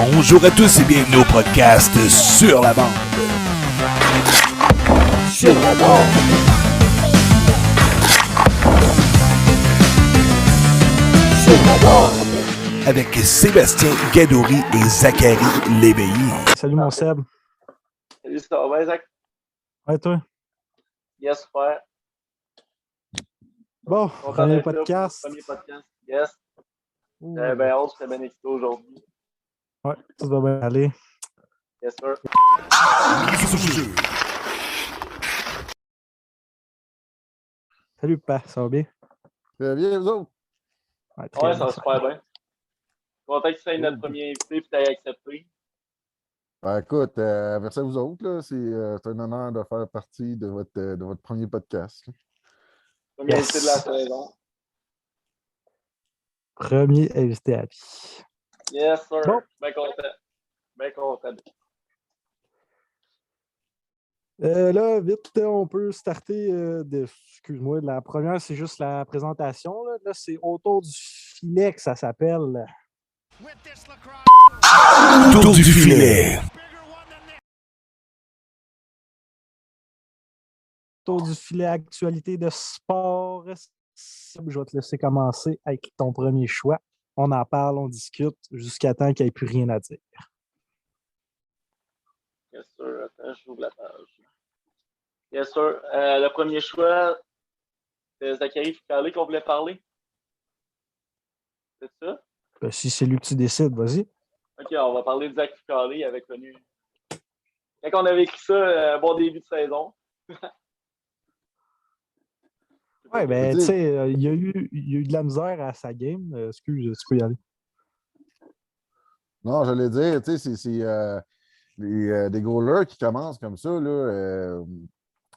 Bonjour à tous et bienvenue au podcast Sur la bande. Sur la bande. Sur la bande. Avec Sébastien Gadouri et Zachary Léveillé. Salut mon Seb. Salut, ça va bien, Zach? Ouais, toi? Yes, super. Bon, premier podcast. Premier podcast, yes. Ouh. Ben, hâte, j'étais bien excité aujourd'hui. Ouais, tout va bien aller. Yes, sir. Salut, Pa, ça va bien? Très bien, vous autres? Ouais, Ouais, ça va super bien. Content que tu sois notre premier invité et que tu aies accepté. Ben, écoute, merci à vous autres. Là. C'est un honneur de faire partie de votre premier podcast. Là. Premier invité de la saison. Premier invité à vie. Yes, sir. Bon. Bien content. Bien content. Là, vite, on peut starter excuse-moi, la première, c'est juste la présentation. Là, c'est autour du filet que ça s'appelle. Autour du filet. Autour du filet, actualité de sport. Je vais te laisser commencer avec ton premier choix. On en parle, on discute, jusqu'à temps qu'il n'y ait plus rien à dire. Yes, sir. Attends, j'ouvre la page. Yes, sir. Le premier choix, c'est Zachary Foucault qu'on voulait parler. C'est ça? Ben, si c'est lui que tu décides, vas-y. OK, on va parler de Zach Foucault. Il avait connu. Quand on avait écrit ça, bon début de saison. Ouais, ben, tu sais, il y a eu de la misère à sa game. Excuse, tu peux y aller. Non, j'allais dire, tu sais, c'est des goalers qui commencent comme ça, là,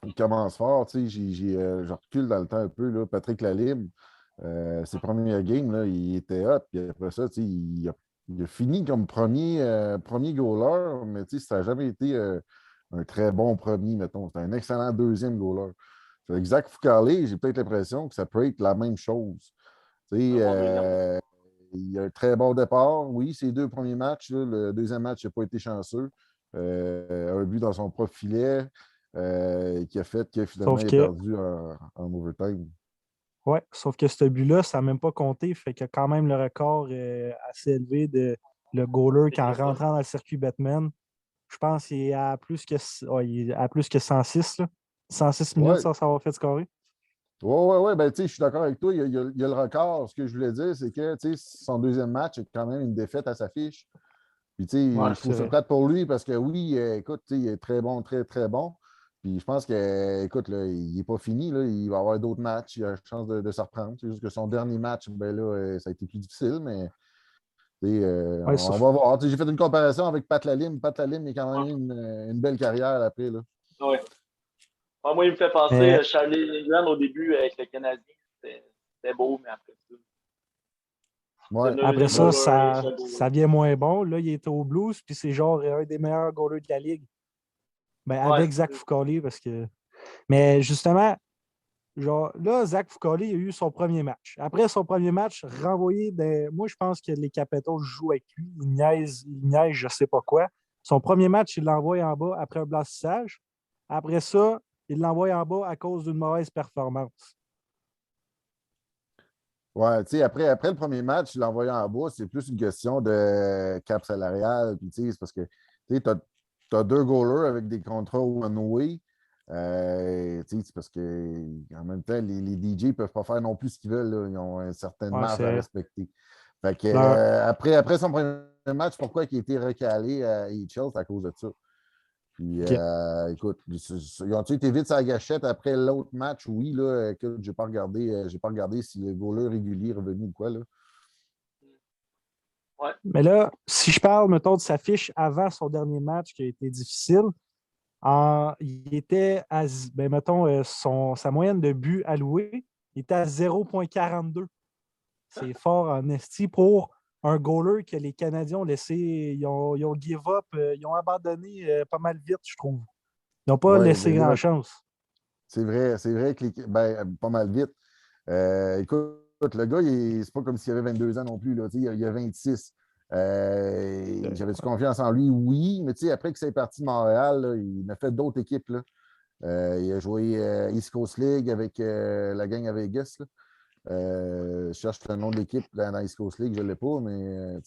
ils commencent fort, tu sais, je recule dans le temps un peu, là, Patrick Lalime, ses premières games, là, il était hot, puis après ça, tu sais, il a fini comme premier goaler, mais tu sais, ça n'a jamais été un très bon premier, mettons. C'était un excellent deuxième goaler. Avec Zach Foucault, j'ai peut-être l'impression que ça peut être la même chose. Tu sais, il y a un très bon départ. Oui, ses deux premiers matchs, là, le deuxième match n'a pas été chanceux. Un but dans son propre filet qui a fait que finalement il a perdu en overtime. Oui, sauf que ce but-là, ça n'a même pas compté. Fait qu'il y a quand même le record assez élevé de le goaler qui, en rentrant dans le circuit Batman, je pense qu'il est à plus que, il est à plus que 106. Là. 106 minutes sans s'avoir fait scorer. Oui. Ben, tu sais, je suis d'accord avec toi. Il y a le record. Ce que je voulais dire, c'est que son deuxième match est quand même une défaite à sa fiche. Puis, tu sais, je trouve ça plate pour lui parce que oui, écoute, il est très bon, très, très bon. Puis, je pense que, écoute, là, il n'est pas fini. Là, il va avoir d'autres matchs. Il a la chance de se reprendre. C'est juste que son dernier match, ben là, ça a été plus difficile, mais on va voir. J'ai fait une comparaison avec Pat Lalime. Pat Lalime, il a quand même une belle carrière après. Oui. Moi, il me fait penser à Charlie England au début avec le Canadien. C'était beau, mais après ça. Ouais. Après ça, ça vient moins bon. Là, il est au Blues, puis c'est genre un des meilleurs goalers de la Ligue. Ben, avec Zach Foucault, parce que. Mais justement, genre, là, Zach Foucault, il a eu son premier match. Après son premier match, renvoyé moi, je pense que les Capitals jouent avec lui. Il niaise, je ne sais pas quoi. Son premier match, il l'envoie en bas après un blanchissage. Après ça, il l'envoie en bas à cause d'une mauvaise performance. Ouais, tu sais, après le premier match, l'envoyer en bas, c'est plus une question de cap salarial. Puis, tu sais, c'est parce que tu as deux goalers avec des contrats one-way. Tu sais, c'est parce que en même temps, les DJ ne peuvent pas faire non plus ce qu'ils veulent. Là. Ils ont une certaine marge à respecter. Fait que, après son premier match, pourquoi il a été recalé à HL? C'est à cause de ça. Puis, écoute, ils ont-ils été vite sur la gâchette après l'autre match? Oui, là, écoute, j'ai pas regardé si le goaler régulier est revenu ou quoi, là. Ouais. Mais là, si je parle, mettons, de sa fiche avant son dernier match qui a été difficile, il était à, ben, mettons, sa moyenne de buts alloués, il était à 0,42. C'est fort en esti pour un goaler que les Canadiens ont laissé, ils ont give up, ils ont abandonné pas mal vite, je trouve. Ils n'ont pas laissé grand-chance. C'est vrai que pas mal vite. Écoute, le gars, c'est pas comme s'il avait 22 ans non plus. Là, il a 26. J'avais-tu confiance en lui? Oui, mais tu sais, après que c'est parti de Montréal, là, il a fait d'autres équipes. Là. Il a joué East Coast League avec la gang à Vegas. Là. Je cherche le nom de l'équipe dans East Coast League, je ne l'ai pas, mais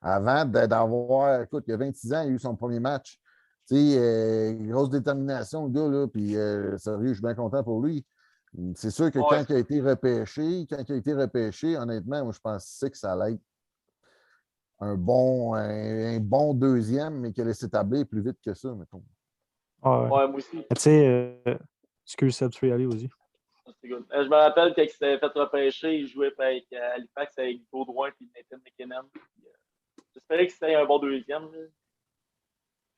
avant d'avoir, écoute, il y a 26 ans, il a eu son premier match. Grosse détermination, le gars, là, puis sérieux, je suis bien content pour lui. C'est sûr que quand il a été repêché, honnêtement, moi, je pensais que ça allait être un bon deuxième, mais qu'il allait s'établir plus vite que ça, mettons. Ouais, moi aussi. Tu sais, excuse Seb, tu peux y aller, vas-y. C'est good. Je me rappelle quand il s'était fait repêcher, il jouait avec Halifax avec Baudouin et Nathan McKinnon. J'espérais que c'était un bon deuxième.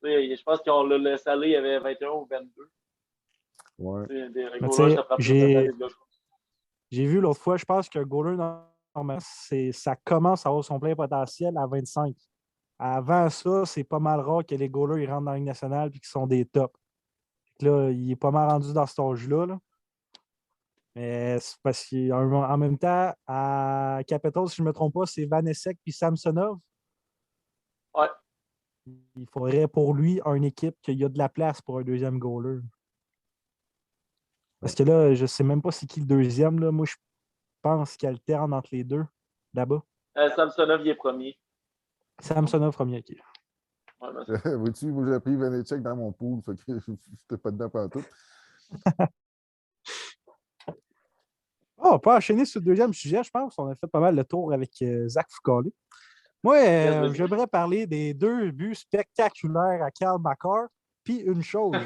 Je pense qu'on l'a laissé aller, il y avait 21 ou 22. Ouais. J'ai vu l'autre fois, je pense qu'un goaler, normalement, ça commence à avoir son plein potentiel à 25. Avant ça, c'est pas mal rare que les goalers ils rentrent dans la Ligue nationale et qu'ils sont des tops. Là, il est pas mal rendu dans cet âge-là. Là. Mais c'est parce qu'en même temps, à Capitals, si je ne me trompe pas, c'est Vanecek puis Samsonov. Ouais. Il faudrait pour lui une équipe qu'il y a de la place pour un deuxième goaler. Parce que là, je ne sais même pas c'est qui le deuxième. Là. Moi, je pense qu'il alterne entre les deux, là-bas. Samsonov, il est premier. Samsonov, premier, OK. Ouais, vois-tu, moi, j'ai pris Vanecek dans mon pool, fait que je n'étais pas dedans pendant tout. On peut enchaîner sur le deuxième sujet, je pense. On a fait pas mal le tour avec Zach Fucale. Moi, j'aimerais parler des 2 buts spectaculaires à Cale Makar. Puis une chose,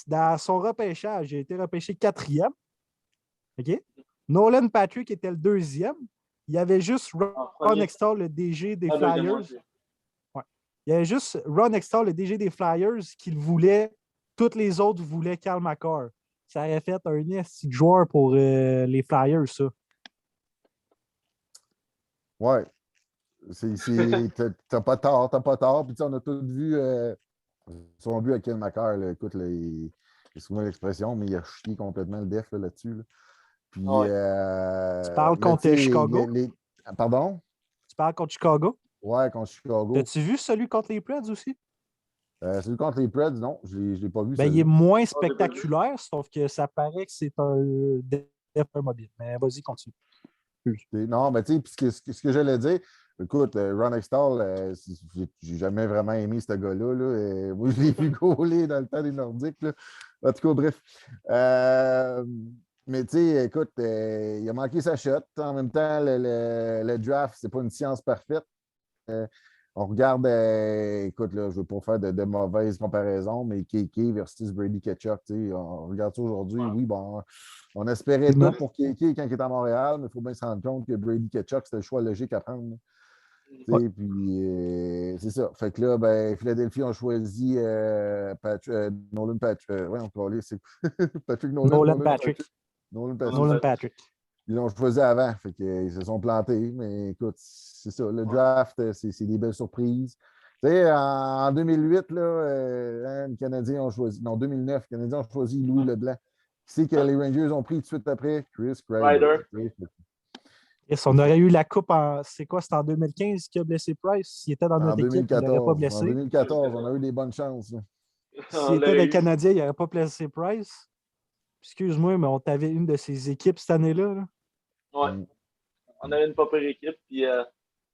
dans son repêchage, il a été repêché 4e. OK? Nolan Patrick était le 2e. Il y avait juste Ron Extall, le DG des Flyers. Ouais. Il y avait juste Ron Extall, le DG des Flyers, qui le voulait. Tous les autres voulaient Cale Makar. Ça aurait fait un esti de joueur pour les Flyers, ça. Ouais. T'as pas tort. Puis on a tous vu son but à Cale Makar. Là. Écoute, excuse-moi l'expression, mais il a chié complètement le def là-dessus. Là. Puis, tu parles contre Chicago? Pardon? Tu parles contre Chicago? Ouais, contre Chicago. As-tu vu celui contre les Preds aussi? Celui contre les Preds, non, je ne l'ai pas vu. Il est moins spectaculaire, sauf que ça paraît que c'est un def mobile. Mais vas-y, continue. Non, mais tu sais, ce que j'allais dire, écoute, Ron Extall, j'ai jamais vraiment aimé ce gars-là. Là, moi, je l'ai vu gauler dans le temps des Nordiques. Là. En tout cas, bref. Mais tu sais, écoute, il a manqué sa shot. En même temps, le draft, c'est pas une science parfaite. On regarde, écoute, là, je ne veux pas faire de mauvaises comparaisons, mais KK versus Brady Ketchuk, on regarde ça aujourd'hui. Oui, bon, on espérait tout pour KK quand il était à Montréal, mais il faut bien se rendre compte que Brady Ketchuk, c'était le choix logique à prendre. Ouais. Puis, c'est ça. Fait que là, ben, Philadelphie ont choisi Nolan Patrick. Ouais, on peut aller, c'est Patrick Nolan. Nolan Patrick. Ils l'ont choisi avant, fait qu'ils se sont plantés. Mais écoute, c'est ça. Le draft, c'est des belles surprises. Tu sais, en 2008, là, les Canadiens ont choisi. Non, 2009, les Canadiens ont choisi Louis Leblanc. Qui c'est que les Rangers ont pris tout de suite après? Chris Kreider. On aurait eu la coupe en. C'est quoi? C'était en 2015 qui a blessé Price? S'il était dans notre équipe, il n'aurait pas blessé. En 2014, on a eu des bonnes chances. S'il était des Canadiens, il n'aurait pas blessé Price. Excuse-moi, mais on t'avait une de ces équipes cette année-là. Là. Ouais. On avait une pas pire équipe. Puis,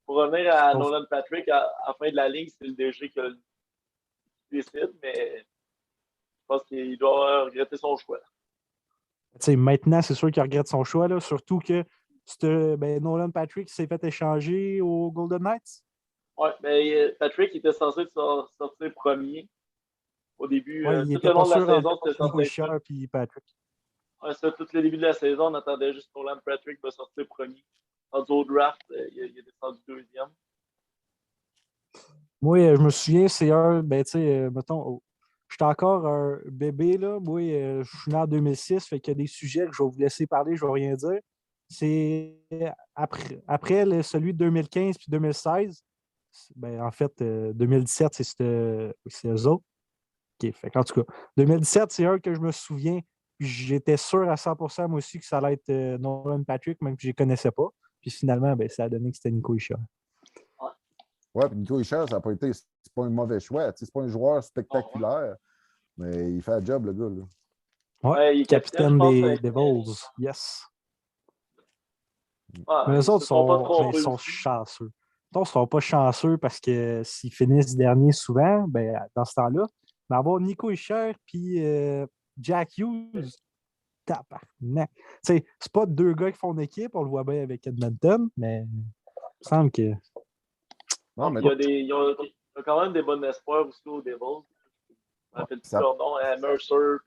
pour revenir à Nolan Patrick, à la fin de la ligne, c'est le DG qui décide, mais je pense qu'il doit regretter son choix. Maintenant, c'est sûr qu'il regrette son choix, là, surtout que Nolan Patrick s'est fait échanger aux Golden Knights. Oui, mais Patrick était censé sortir premier au début. Il tout était le long pas de la saison, c'était censé être puis Patrick. Ouais, ça, tout le début de la saison, on attendait juste Nolan Patrick va sortir premier. Rendu au draft, il est descendu deuxième. Moi, je me souviens, c'est mettons, j'étais encore un bébé, là. Moi, je suis né en 2006, fait qu'il y a des sujets que je vais vous laisser parler, je ne vais rien dire. C'est après celui de 2015 puis 2016. En fait, 2017, c'est eux autres. OK, fait en tout cas, 2017, c'est un que je me souviens. J'étais sûr à 100% moi aussi que ça allait être Nolan Patrick, même que je ne les connaissais pas. Puis finalement, ça a donné que c'était Nico Hischier. Ouais. Ouais, puis Nico Hischier, ça n'a pas été. C'est pas un mauvais choix. C'est pas un joueur spectaculaire, mais il fait le job, le gars. Là. Ouais, il est capitaine je pense, des avec, Devils. Yes. Mais ils eux autres se sont pas ils trompés sont aussi. chanceux. Ils ne sont pas chanceux parce que s'ils finissent dernier souvent, ben, dans ce temps-là, mais avoir Nico Hischier puis Jack Hughes, tabarnak. C'est pas deux gars qui font une équipe, on le voit bien avec Edmonton, mais il me semble que. Non, mais Il y a quand même des bons espoirs aussi aux Devils. Je me rappelle plus ça, leur nom, Mercer.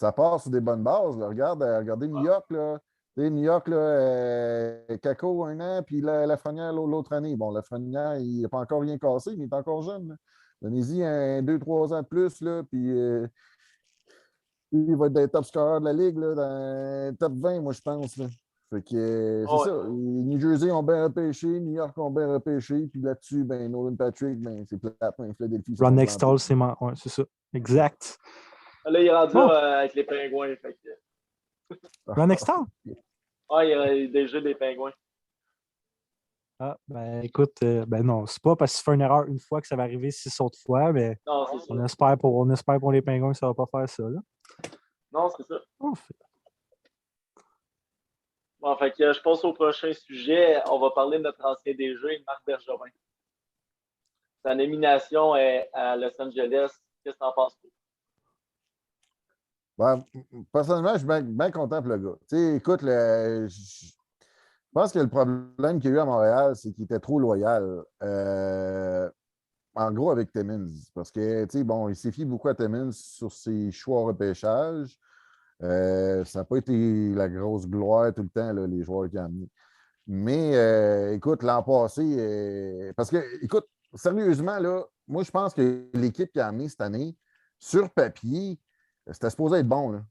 ça part sur des bonnes bases. Là. Regardez New York. Là. New York, Kako un an, puis Lafrenière l'autre année. Bon, Lafrenière, il n'a pas encore rien cassé, mais il est encore jeune. Là. Donnez-y 2-3 ans de plus, là, puis il va être dans les top scorers de la Ligue, là, dans les top 20, moi, je pense. Là. Fait que c'est ça. New Jersey ont bien repêché, New York ont bien repêché, puis là-dessus, ben, Nolan Patrick, ben, c'est plate, hein, Philadelphie. Ron Nextall, c'est ouais, c'est ça. Exact. Là, il est rendu bon. avec les Pingouins. Fait que... Ron Nextall? Ah, il y a déjà des Pingouins. Ah, ben écoute, ben non, c'est pas parce qu'il fait une erreur une fois que ça va arriver 6 autres fois, mais non, on espère pour les Pingouins que ça va pas faire ça. Là. Non, c'est ça. Oh, Bon, fait que je passe au prochain sujet. On va parler de notre ancien DG, Marc Bergevin. Sa nomination est à Los Angeles. Qu'est-ce que tu en penses? Ben, personnellement, je suis bien content pour le gars. Tu sais, écoute, je pense que le problème qu'il y a eu à Montréal, c'est qu'il était trop loyal. En gros, avec Timmins. Parce que, tu sais, bon, il s'est fié beaucoup à Timmins sur ses choix au repêchage. Ça n'a pas été la grosse gloire tout le temps, là, les joueurs qu'il a amenés. Mais, écoute, l'an passé, parce que, écoute, sérieusement, là, moi, je pense que l'équipe qu'il a amenée cette année, sur papier, c'était supposé être bon, là.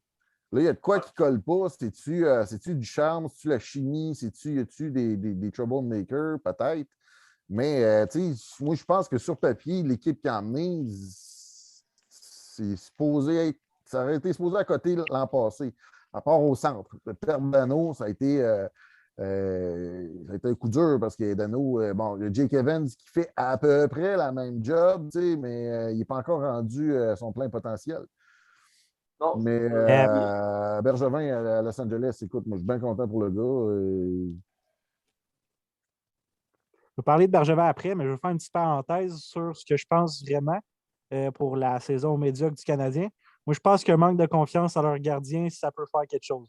Là, il y a de quoi qui ne colle pas. C'est-tu du charme? C'est-tu la chimie? Y a-tu des troublemakers? Peut-être. Mais, tu sais, moi, je pense que sur papier, l'équipe qui a emmené, c'est supposé être. Ça aurait été supposé à côté l'an passé, à part au centre. Le perdre Dano, ça a été un coup dur parce que Dano, bon, il y a Jake Evans qui fait à peu près la même job, tu sais, mais il n'est pas encore rendu à son plein potentiel. Non, mais Bergevin à Los Angeles, écoute, moi, je suis bien content pour le gars. Je vais parler de Bergevin après, mais je vais faire une petite parenthèse sur ce que je pense vraiment pour la saison médiocre du Canadien. Moi, je pense qu'un manque de confiance à leur gardien, ça peut faire quelque chose.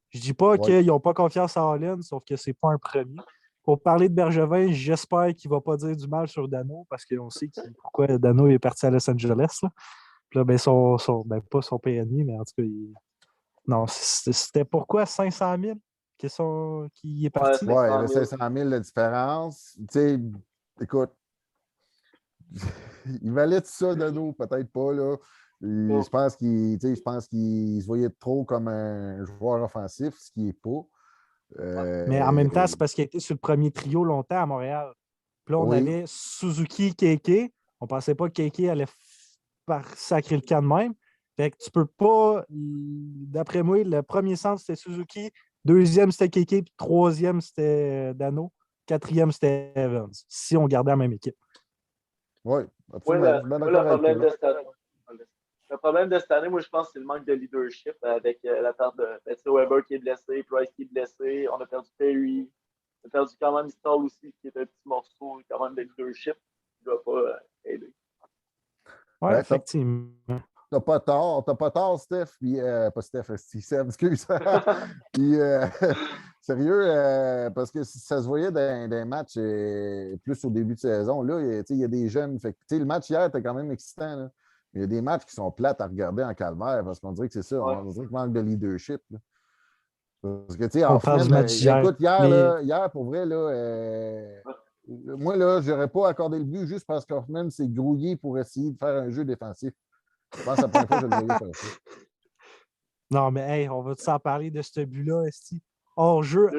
Je ne dis pas qu'ils n'ont pas confiance en Allen, sauf que ce n'est pas un premier. Pour parler de Bergevin, j'espère qu'il ne va pas dire du mal sur Dano, parce qu'on sait pourquoi Dano est parti à Los Angeles. Là. Puis là, ben, pas son PNI, mais en tout cas, non, c'était pourquoi 500 000 qui est parti? Oui, il y avait 500 000 de différence. Tu sais, écoute, il valait tout ça, Dano, peut-être pas, là. Je pense qu'il se voyait trop comme un joueur offensif, ce qui n'est pas. Mais en même temps, c'est parce qu'il était sur le premier trio longtemps à Montréal. Puis là, on avait Suzuki, Keke. On ne pensait pas que Keke allait sacrer le camp de même. Fait que tu peux pas. D'après moi, le premier centre, c'était Suzuki. Deuxième, c'était Keke. Puis troisième, c'était Dano. Quatrième, c'était Evans. Si on gardait la même équipe. Oui, absolument. Le problème de cette année, moi, je pense que c'est le manque de leadership avec la part de Weber qui est blessé, Price qui est blessé. On a perdu Perry. On a perdu quand même Stall aussi, qui est un petit morceau quand même de leadership qui ne doit pas aider. Oui, effectivement. T'as pas tort, Steph, puis pas Steph, c'est Seb, excuse. Puis, sérieux, parce que ça se voyait dans des matchs plus au début de saison. Là, il y a des jeunes. Fait que, le match hier était quand même excitant. Là. Mais il y a des matchs qui sont plates à regarder en calvaire parce qu'on dirait que c'est ça. Ouais. On dirait qu'il manque de leadership. Là. Parce que, tu sais, écoute, hier, pour vrai, là, moi, là, je n'aurais pas accordé le but juste parce qu'Hoffman s'est grouillé pour essayer de faire un jeu défensif. Je pense que la première fois que je le voyais faire ça. Non, mais hey, on va s'en parler de ce but-là, Esti. Hors-jeu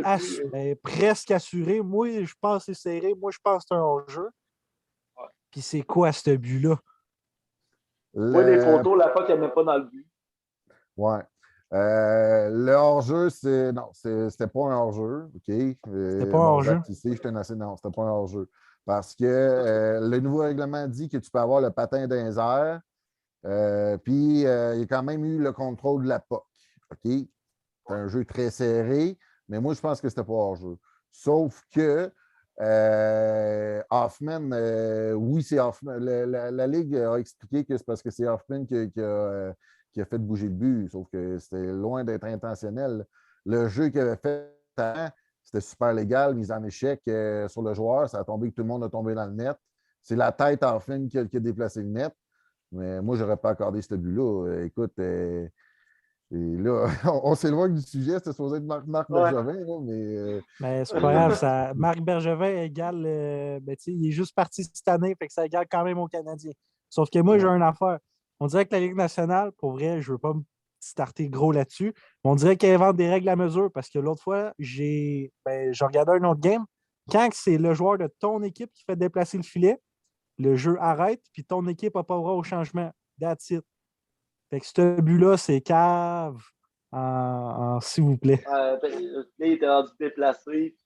presque assuré. Moi, je pense que c'est serré. Moi, je pense que c'est un hors-jeu. Ouais. Puis c'est quoi ce but-là? Moi, des photos, la fois qu'elle n'est pas dans le but. Ouais. Le hors-jeu, c'était pas un hors-jeu. OK? C'était pas un hors-jeu. Non, c'était pas un hors-jeu. Parce que le nouveau règlement dit que tu peux avoir le patin dans les airs. Puis, il y a quand même eu le contrôle de la POC. OK? C'est un jeu très serré, mais moi, je pense que c'était pas hors-jeu. Sauf que Hoffman, oui, c'est Hoffman. La Ligue a expliqué que c'est parce que c'est Hoffman qui a fait bouger le but, sauf que c'était loin d'être intentionnel. Le jeu qu'il avait fait avant, c'était super légal, mise en échec sur le joueur, ça a tombé que tout le monde a tombé dans le net. C'est la tête Hoffman qui a déplacé le net. Mais moi, je n'aurais pas accordé ce but-là. Écoute, et là, on s'éloigne du sujet, c'était supposé être Marc Bergevin, là, mais. Mais c'est pas grave, ça, Marc Bergevin égale. Il est juste parti cette année, fait que ça égale quand même aux Canadiens. Sauf que moi, j'ai une affaire. On dirait que la Ligue nationale, pour vrai, je ne veux pas me starter gros là-dessus, mais on dirait qu'elle invente des règles à mesure parce que l'autre fois, j'ai regardé un autre game. Quand c'est le joueur de ton équipe qui fait déplacer le filet, le jeu arrête, puis ton équipe n'a pas droit au changement. That's it. Fait que ce but-là, c'est cave s'il vous plaît. Là, il était rendu déplacé.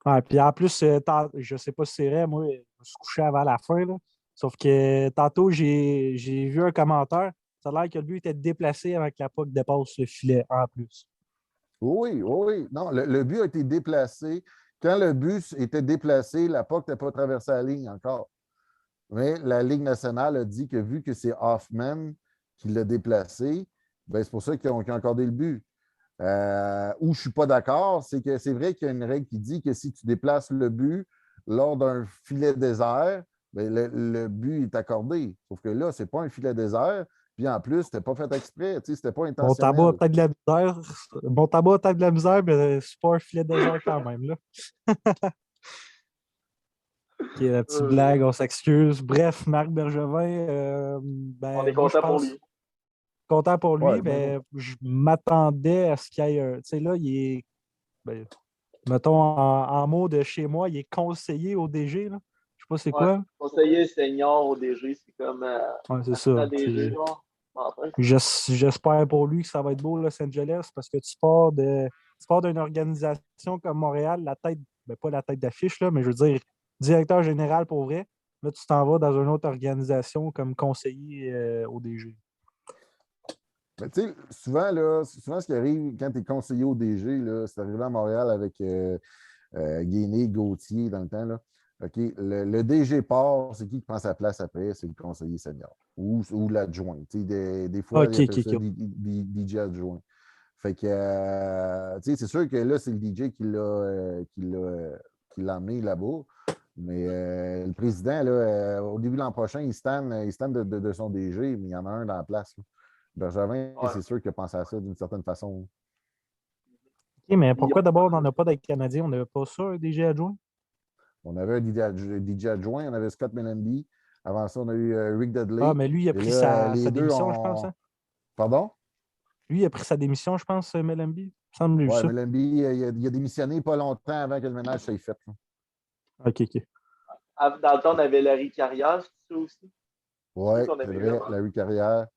Ouais, puis en plus, je sais pas si c'est vrai, moi, je me suis couché avant la fin. Là. Sauf que tantôt, j'ai vu un commentaire. Ça a l'air que le but était déplacé avant que la puck dépasse le filet en plus. Oui, oui. Non, le but a été déplacé. Quand le but était déplacé, la puck n'était pas traversé la ligne encore. Mais la Ligue nationale a dit que vu que c'est Hoffman qui l'a déplacé, ben c'est pour ça qu'ils ont accordé le but. Où je ne suis pas d'accord, c'est que c'est vrai qu'il y a une règle qui dit que si tu déplaces le but lors d'un filet désert, ben le but est accordé. Sauf que là, ce n'est pas un filet désert. Puis en plus, c'était pas fait exprès, c'était pas Mon tabac a intentionnel. peut-être de la misère. Mon tabac a peut-être de la misère, mais c'est pas un filet désert quand même. Là. OK, la petite blague, on s'excuse. Bref, Marc Bergevin, On est moi, je content pour pense lui. content pour lui, Ouais, mais je m'attendais à ce qu'il y ait un. Tu sais, là, il est. Mettons, en mots de chez moi, il est conseiller au DG. Là. Je sais pas c'est quoi. Conseiller senior au DG, c'est comme Ouais, c'est ça. DG, genre. J'espère pour lui que ça va être beau, Los Angeles, parce que tu pars d'une organisation comme Montréal, la tête, pas la tête d'affiche, là, mais je veux dire, directeur général pour vrai. Là, tu t'en vas dans une autre organisation comme conseiller au DG. Mais tu sais, souvent, ce qui arrive quand tu es conseiller au DG, là, c'est arrivé à Montréal avec Guéné, Gauthier dans le temps. Là. OK, le DG part, c'est qui prend sa place après? C'est le conseiller senior ou l'adjoint. Des fois, OK, ils appellent OK, ça OK. DJ adjoint. Fait que, c'est sûr que là, c'est le DJ qui l'a emmené là-bas. Mais le président, là, au début de l'an prochain, il stand de son DG, mais il y en a un dans la place. Là. Bergevin, c'est sûr qu'il a pensé à ça d'une certaine façon. OK, mais pourquoi d'abord on n'en a pas avec Canadien? On n'avait pas ça, un DG adjoint? On avait un DJ adjoint, on avait Scott Mellanby. Avant ça, on a eu Rick Dudley. Ah, mais lui, il a Et pris là, sa les deux démission, je pense. ont. Hein? Pardon? Lui, il a pris sa démission, je pense, Mellenby. Il me semble Oui, ça. Mellanby, il a démissionné pas longtemps avant que le ménage soit fait. Là. OK, OK. Dans le temps, on avait Larry Carrière, c'est ça aussi. Oui, qu'on c'est avait vrai, Larry Carrière.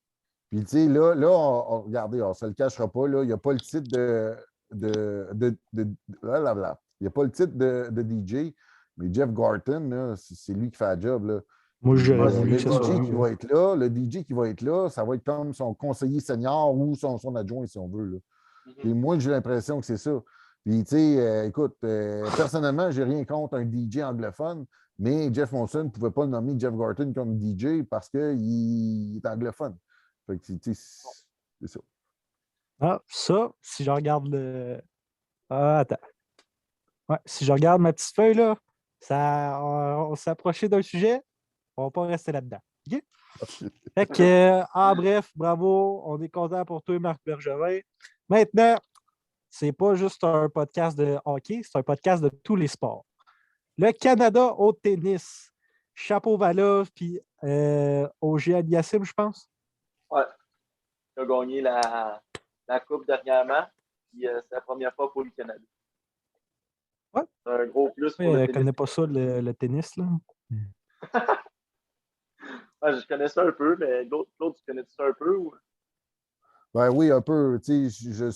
Puis, tu sais, là, regardez, on ne se le cachera pas, là, il n'y a pas le titre blablabla. Il n'y a pas le titre de DJ, mais Jeff Gorton, là, c'est lui qui fait la job. Là. Moi, Puis, j'aurais voulu le que ce soit DJ lui. qui va être là, le DJ qui va être là, ça va être comme son conseiller senior ou son adjoint, si on veut. Là. Puis moi, j'ai l'impression que c'est ça. Puis, tu sais, écoute, personnellement, j'ai rien contre un DJ anglophone, mais Jeff Monson ne pouvait pas le nommer Jeff Gorton comme DJ parce qu'il est anglophone. Fait que, tu sais, c'est ça. Ah, ça, si je regarde le. Ah, attends. Ouais, si je regarde ma petite feuille, là, on s'est approché d'un sujet, on va pas rester là-dedans. OK? Fait que, bref, bravo, on est content pour toi, Marc Bergevin. Maintenant, c'est pas juste un podcast de hockey, c'est un podcast de tous les sports. Le Canada au tennis. Chapeau Valov, puis Auger Aliassime, je pense. Ouais. Il a gagné la Coupe dernièrement. Puis c'est la première fois pour le Canada. Ouais. C'est un gros plus pour Je le ne tennis. connais pas ça, le tennis. Là. Ouais, je connais ça un peu, mais l'autre, tu connais ça un peu? Ou... Ben oui, un peu. Tu sais, je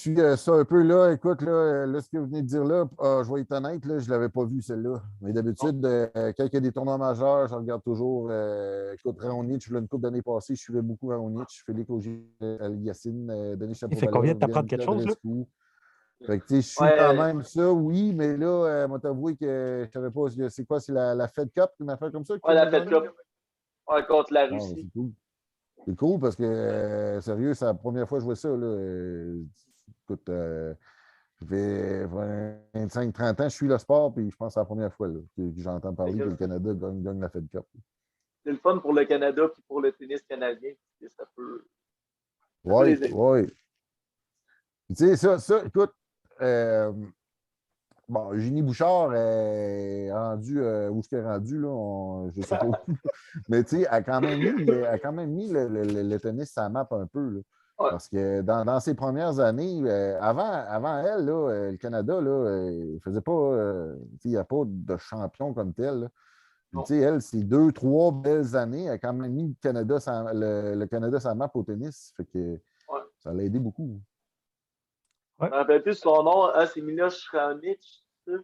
suis ça un peu là. Écoute, là, ce que vous venez de dire là, je vais être honnête, là, je ne l'avais pas vu celle-là. Mais d'habitude, quand il y a des tournois majeurs, je regarde toujours. Écoute, Raonic, une couple d'années passées, je suivais beaucoup Raonic, Félix Auger-Aliassine, Denis Il fait combien de Chapovalov, t'apprendre Yann quelque chose, là? Cadrescu. Fait que, tu sais, je suis quand Ouais, même ça, oui, mais là, moi, t'avouer que je savais pas, c'est quoi, c'est la Fed Cup, une affaire comme ça que tu ouais, viens de la me Fed demander? Cup. Ouais, contre la Ah, ben, c'est Russie. cool. C'est cool parce que, sérieux, c'est la première fois que je vois ça, là. Écoute, ça fait 25-30 ans que je suis le sport, puis je pense que c'est la première fois là, que j'entends parler que le Canada gagne la Fed Cup. C'est le fun pour le Canada et pour le tennis canadien. Ça peut Oui, les aider. oui. Tu sais, ça, écoute, euh, bon, Eugénie Bouchard est rendue où est-ce qu'elle est rendue, là, je ne sais pas où. Mais tu sais, elle a quand même mis le tennis sa map un peu. Là. Ouais. Parce que dans ses premières années, avant elle, là, le Canada, là, il faisait pas. Il n'y a pas de champion comme tel. Là. Puis, tu sais, elle, c'est 2, 3 belles années. Elle a quand même mis le Canada sa map au tennis. Fait que Ouais. ça l'a aidé beaucoup. Je me rappelle plus son nom. Ah, c'est Miloš Raonic, le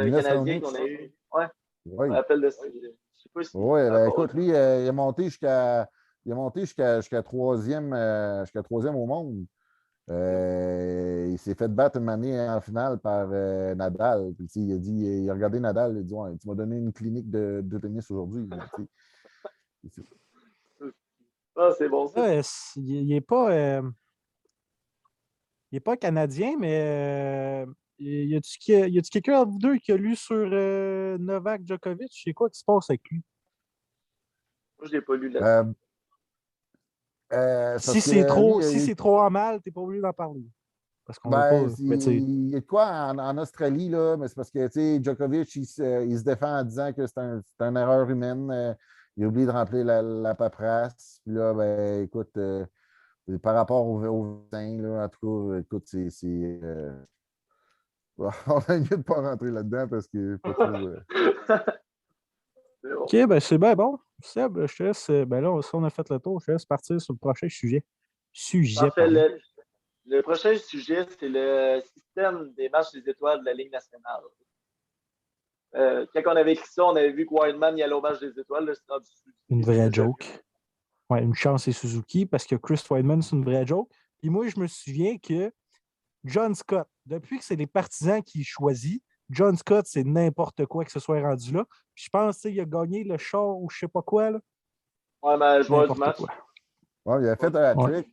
Milos Canadien Raonic, qu'on a eu. Ouais, je me oui. rappelle de ça. Je sais pas si Oui, c'est ben, encore écoute, lui, il a monté jusqu'à troisième au monde. Il s'est fait battre une année en finale par Nadal. Puis, il a regardé Nadal, il a dit ouais, tu m'as donné une clinique de tennis aujourd'hui. Ah, c'est bon ça. Là, il n'est pas, il est pas canadien, mais y a-tu quelqu'un entre vous deux qui a lu sur Novak Djokovic? C'est quoi qui se passe avec lui? Moi, je l'ai pas lu là-dessus. Euh, Si parce que lui, c'est trop en mal, tu n'es pas obligé d'en parler. Parce qu'on veut ben, pas. Mais tu sais, il y a de quoi en Australie, là, mais c'est parce que Djokovic, il se défend en disant que c'est une erreur humaine. Il a oublié de remplir la paperasse. Puis là, ben, écoute, par rapport au vaccin, là, en tout cas, écoute, on a mieux de ne pas rentrer là-dedans parce que pas trop. C'est bon. OK, ben c'est bien bon. Seb, je te laisse. Ben là, si on a fait le tour, je te laisse partir sur le prochain sujet. Parfait. Pardon. Le prochain sujet, c'est le système des matchs des étoiles de la Ligue nationale. Quand on avait écrit ça, on avait vu que Wildman y allait au match des étoiles. Là, c'est rendu Une Suzuki, vraie déjà vu. joke. Ouais, une chance, c'est Suzuki parce que Chris Weidman, c'est une vraie joke. Puis moi, je me souviens que John Scott, depuis que c'est les partisans qui choisissent, John Scott, c'est n'importe quoi que ce soit rendu là. Puis je pense qu'il a gagné le char ou je sais pas quoi. Là. Ouais, mais joueur du N'importe match. quoi. Ouais, il a fait un hat-trick.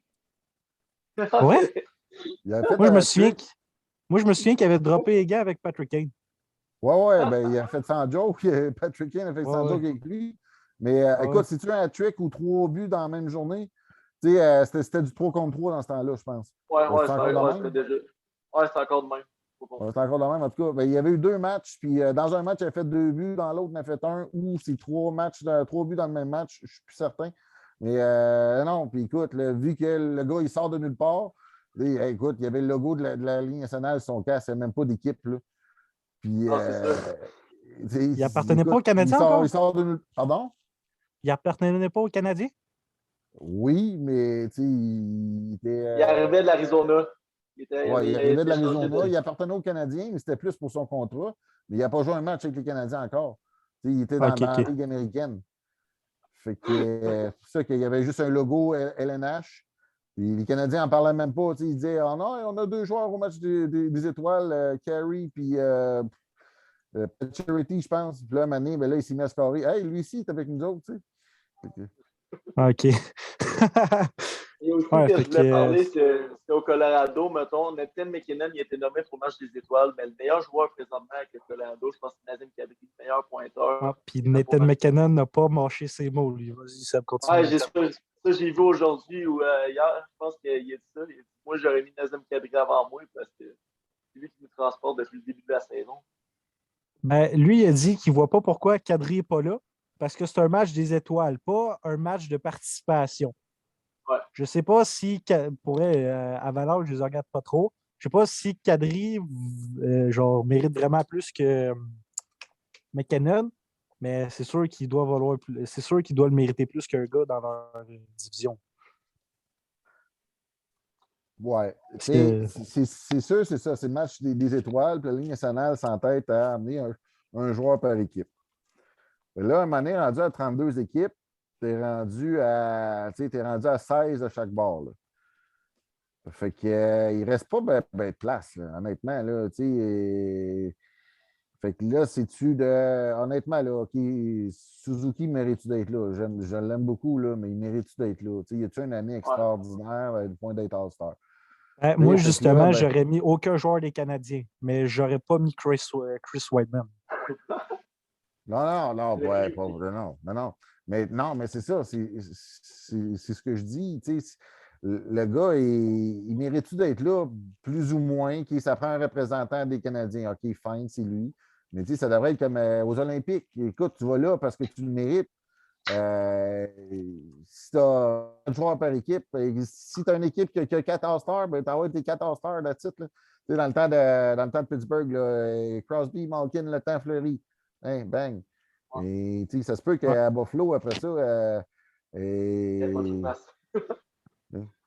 Ouais? Il a fait Moi, un je me souviens hat-trick. qu'il avait droppé les gars avec Patrick Kane. Ouais, ben, il a fait sans joke. Patrick Kane a fait sans joke avec lui. Mais écoute, si tu as un hat-trick ou 3 buts dans la même journée, tu sais, c'était du 3 contre 3 dans ce temps-là, je pense. Ouais, C'est encore de c'était même? déjà. Ouais, c'est encore de même. Ouais, c'est encore de même. En tout cas, ben, il y avait eu 2 matchs, puis dans un match, il a fait 2 buts, dans l'autre, il en a fait un, ou c'est 3 buts dans le même match, je ne suis plus certain. Mais non, puis écoute, vu que le gars, il sort de nulle part, là, écoute, il y avait le logo de la Ligue nationale sur son casque, c'est même pas d'équipe, là. Puis, Ah, c'est ça. Il appartenait pas écoute, aux Canadiens encore? il sort de nulle part. Pardon? Il appartenait pas aux Canadiens? Oui, mais tu sais, il était. Il arrivait de l'Arizona. Ouais, il Il avait arrivait de été changé l'Arizona, de. il appartenait aux Canadiens, mais c'était plus pour son contrat. Mais il n'a pas joué un match avec les Canadiens encore. Tu sais, il était OK, dans la OK. Ligue américaine. Fait que c'est pour ça qu'il y avait juste un logo LNH. Puis les Canadiens n'en parlaient même pas. Tu sais, ils disaient oh non, on a 2 joueurs au match des étoiles, Carey puis Charity, je pense. Puis là, Mané, ben là, il s'est mis à scorer. Hey, lui ici, il est avec nous autres, tu sais. Fait que, OK. Et aussi Ouais, que fait je voulais que, parler, c'est au Colorado, mettons, Nathan McKinnon, il a été nommé pour le match des étoiles, mais le meilleur joueur présentement avec le Colorado, je pense que c'est Nazem Kadri, le meilleur pointeur. puis Nathan McKinnon n'a pas mâché ses mots, lui. Vas-y, ça continue. Ouais, j'ai vu aujourd'hui ou hier, je pense qu'il a dit ça. Il a dit, moi, j'aurais mis Nazem Kadri avant moi parce que c'est lui qui nous transporte depuis le début de la saison. Ben, lui, il a dit qu'il ne voit pas pourquoi Kadri n'est pas là, parce que c'est un match des étoiles, pas un match de participation. Ouais. Je ne sais pas si, pourrait, à Valence, je ne les regarde pas trop. Je ne sais pas si Kadri genre, mérite vraiment plus que McKinnon, mais c'est sûr qu'il doit valoir plus, c'est sûr qu'il doit le mériter plus qu'un gars dans leur division. Ouais. que- C'est sûr, c'est ça. C'est le match des étoiles. Puis la Ligue nationale s'entête à amener un joueur par équipe. Et là, un moment donné, rendu à 32 équipes, tu es rendu à 16 de chaque bord. Là. Fait que, il ne reste pas de place, là, honnêtement. Là, fait que là, c'est-tu de. Honnêtement, là, OK, Suzuki mérite-tu d'être là? Je l'aime beaucoup, là, mais il mérite-tu d'être là? Y a-tu une année extraordinaire au point d'être All-Star? Moi, Fait que là, justement, j'aurais mis aucun joueur des Canadiens, mais j'aurais pas mis Chris Whiteman. non, ouais, pas vrai, non. Mais non, mais c'est ça, c'est ce que je dis. Le gars, il mérite-tu d'être là, plus ou moins, ça prend un représentant des Canadiens. OK, fine, c'est lui. Mais ça devrait être comme aux Olympiques. Écoute, tu vas là parce que tu le mérites. Si tu as un joueur par équipe, si tu as une équipe qui a 4 All-Stars, ben, tu as tes 4 All-Stars de titre. Dans le temps de Pittsburgh, là, Crosby, Malkin, le temps fleuri. Hein, bang. Et ça se peut qu'à Buffalo, après ça. Il n'y a pas de place.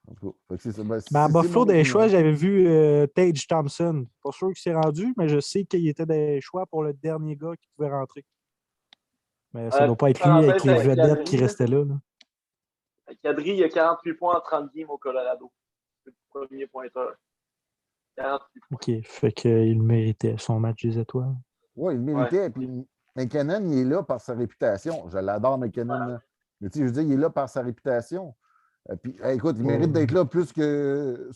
En tout cas, fait que c'est ça. Ben, À c'est Buffalo, mon des opinion. choix, j'avais vu Tage Thompson. Pas sûr qu'il s'est rendu, mais je sais qu'il était des choix pour le dernier gars qui pouvait rentrer. Mais ça ne doit pas être lui avec les vedettes qui restaient là. Kadri, il a 48 points en 30 games au Colorado. C'est le premier pointeur. 48 points. OK, fait qu'il méritait son match des étoiles. Oui, il méritait. Puis McKinnon, il est là par sa réputation. Je l'adore, McKinnon. Là. Mais je veux dire, il est là par sa réputation. Puis, écoute, il mérite d'être là plus que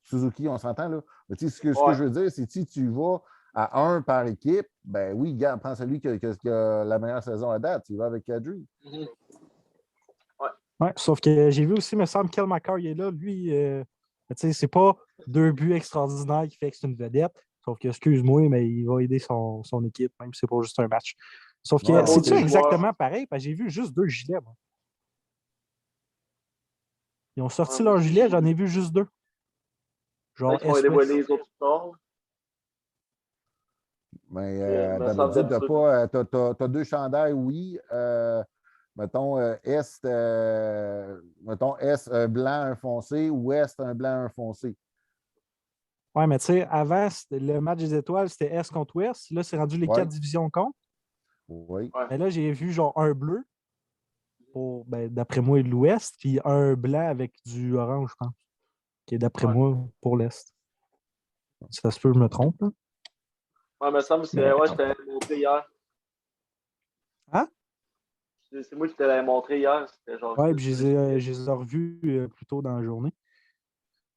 Suzuki, on s'entend là. Mais ce que je veux dire, c'est que si tu vas à 1 par équipe, ben oui, gars, prends celui qui a la meilleure saison à date. Tu vas avec Kadri. Ouais, sauf que j'ai vu aussi, il me semble, Kel McCarr, il est là. Lui, c'est pas 2 buts extraordinaires qui fait que c'est une vedette. Sauf que, excuse-moi, mais il va aider son équipe, même si c'est pas juste un match. Sauf que, c'est-tu exactement pareil? Parce que j'ai vu juste 2 gilets, moi. Ils ont sorti leur gilet, j'en ai vu juste 2. Genre, ils vont dévoiler les autres sports. Mais d'habitude, tu as 2 chandails, oui. Mettons, Est un blanc, un foncé, Ouest, un blanc, un foncé. Ouais, mais tu sais, avant, le match des étoiles, c'était Est contre Ouest. Là, c'est rendu les 4 divisions contre. Oui. Mais là, j'ai vu genre un bleu pour, d'après moi, l'Ouest, puis un blanc avec du orange, je pense, qui est d'après moi pour l'Est. Ça se peut, je me trompe. Là. Ouais, mais ça me semble que je t'avais montré hier. Hein? C'est moi qui te l'avais montré hier. Ouais, puis je les ai revus plus tôt dans la journée.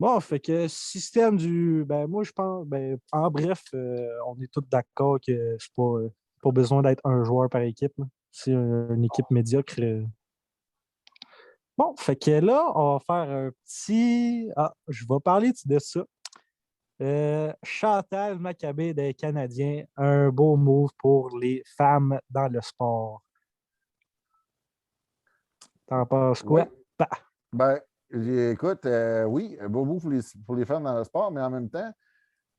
Bon, fait que système du. Moi, je pense. En bref, on est tous d'accord que c'est pas besoin d'être un joueur par équipe. Là. C'est une équipe médiocre. Bon, fait que là, on va faire un petit. Ah, je vais parler de ça. Chantal Maccabé des Canadiens, un beau move pour les femmes dans le sport. T'en penses quoi? Oui. Écoute, oui, un beau move pour les femmes dans le sport, mais en même temps,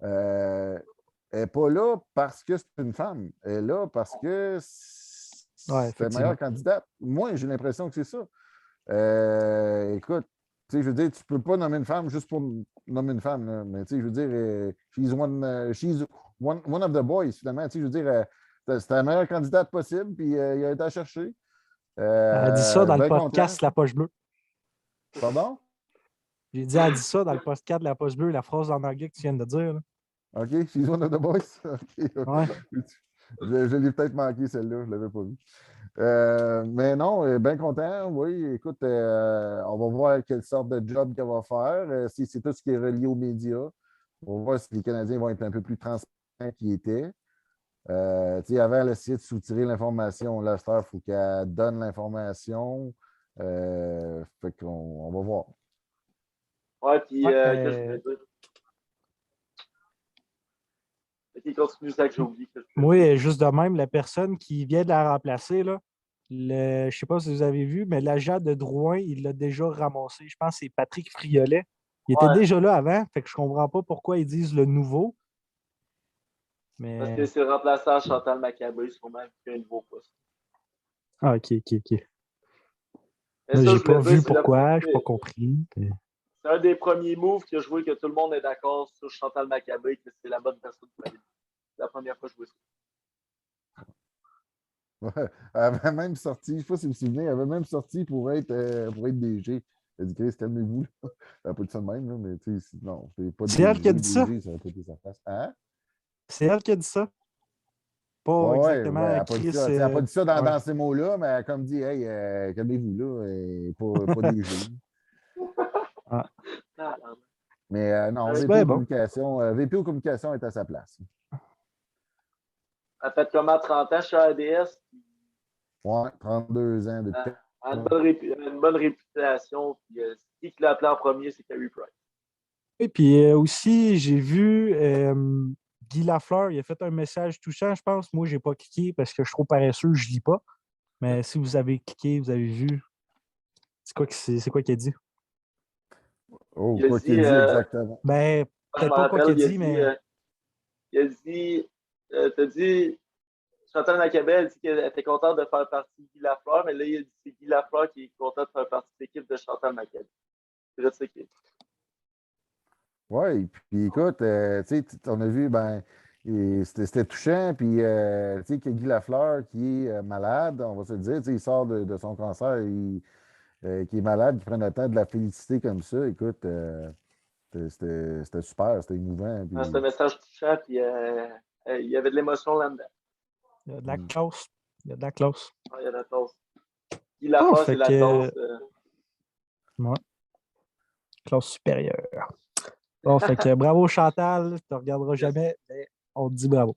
elle n'est pas là parce que c'est une femme. Elle est là parce que c'est la meilleure candidate. Moi, j'ai l'impression que c'est ça. Écoute, je veux dire, tu ne peux pas nommer une femme juste pour nommer une femme. Là. Mais je veux dire, she's one of the boys, finalement. Je veux dire, c'était la meilleure candidate possible, puis il a été à chercher. Elle a dit ça dans le podcast content. La Poche Bleue. Pardon? J'ai dit, elle a dit ça dans le podcast de La Poche Bleue, la phrase en anglais que tu viens de dire. Là. OK, she's one of the boys. Okay. Ouais. Je l'ai peut-être manqué, celle-là, je ne l'avais pas vue. Mais non, bien content. Oui, écoute, on va voir quelle sorte de job qu'elle va faire. Si c'est tout ce qui est relié aux médias. On va voir si les Canadiens vont être un peu plus transparents qu'ils étaient. Avant, elle essayait de soutirer l'information. Là, il faut qu'elle donne l'information. Fait qu'on va voir. Ouais, puis qu'est-ce que je voulais dire? Ok, continue ça que j'ai oublié. Oui, juste de même, la personne qui vient de la remplacer, là, je ne sais pas si vous avez vu, mais l'agent de Drouin, il l'a déjà ramassé. Je pense que c'est Patrick Friolet. Il était déjà là avant, fait que je ne comprends pas pourquoi ils disent le nouveau. Mais... Parce que c'est le remplaçant Chantal Maccabé, sûrement, qui a un nouveau poste. Ah, OK. J'ai pas vu pourquoi, je n'ai pas compris. c'est un des premiers moves que je vois que tout le monde est d'accord sur Chantal Machabée, que c'est la bonne personne pour aller. C'est la première fois que je vois ça. Ouais. Elle avait même sorti, je ne sais pas si vous vous souvenez, elle avait même sorti pour être DG. Elle a dit, Chris, calmez-vous. Là. Elle n'a pas dit ça de même, là, mais tu sais, non, c'est pas C'est elle qui a dit ça. DG, ça n'a pas été sa face. Hein? C'est elle qui a dit ça. Pas Ouais, exactement ouais, elle n'a pas dit Chris. ça. Elle n'a pas dit ça Ouais. dans ces mots-là, mais elle a comme dit, hey, calmez-vous là, pas DG. Ah. Mais non, C'est VP bien aux bon. communications, VP aux communications est à sa place. Elle a fait comment 30 ans chez ADS. Ouais, 32 ans depuis. Elle a une bonne réputation. Puis, qui l'a appelé en premier, c'est Carey Price. Et puis aussi, j'ai vu Guy Lafleur, il a fait un message touchant, je pense. Moi, je n'ai pas cliqué parce que je suis trop paresseux, je ne lis pas. Mais si vous avez cliqué, vous avez vu. C'est quoi qu'il a dit? Oh, Il a quoi dit, qu'il dit exactement. Ben, je peut-être me pas quoi rappelle, qu'il a dit, mais. il a dit, t'as dit, Chantal Machabée, elle dit qu'elle était contente de faire partie de Guy Lafleur, mais là, il a dit que c'est Guy Lafleur qui est content de faire partie de l'équipe de Chantal Machabée. C'est là, c'est qui. Oui, puis écoute, tu sais, on a vu, ben, c'était touchant, puis tu sais, que Guy Lafleur, qui est malade, on va se le dire, tu sais, il sort de son cancer, qui est malade, qui prenne le temps de la féliciter comme ça, écoute, c'était super, c'était émouvant. Puis... C'est un message touchant, puis il y avait de l'émotion là-dedans. Il y a de la classe. Il y a de la classe. Il y a la classe. Guy Oh, Lafleur, fait c'est la que. classe. Ouais. Classe supérieure. Bon, fait que bravo Chantal, tu ne regarderas jamais, mais on te dit bravo.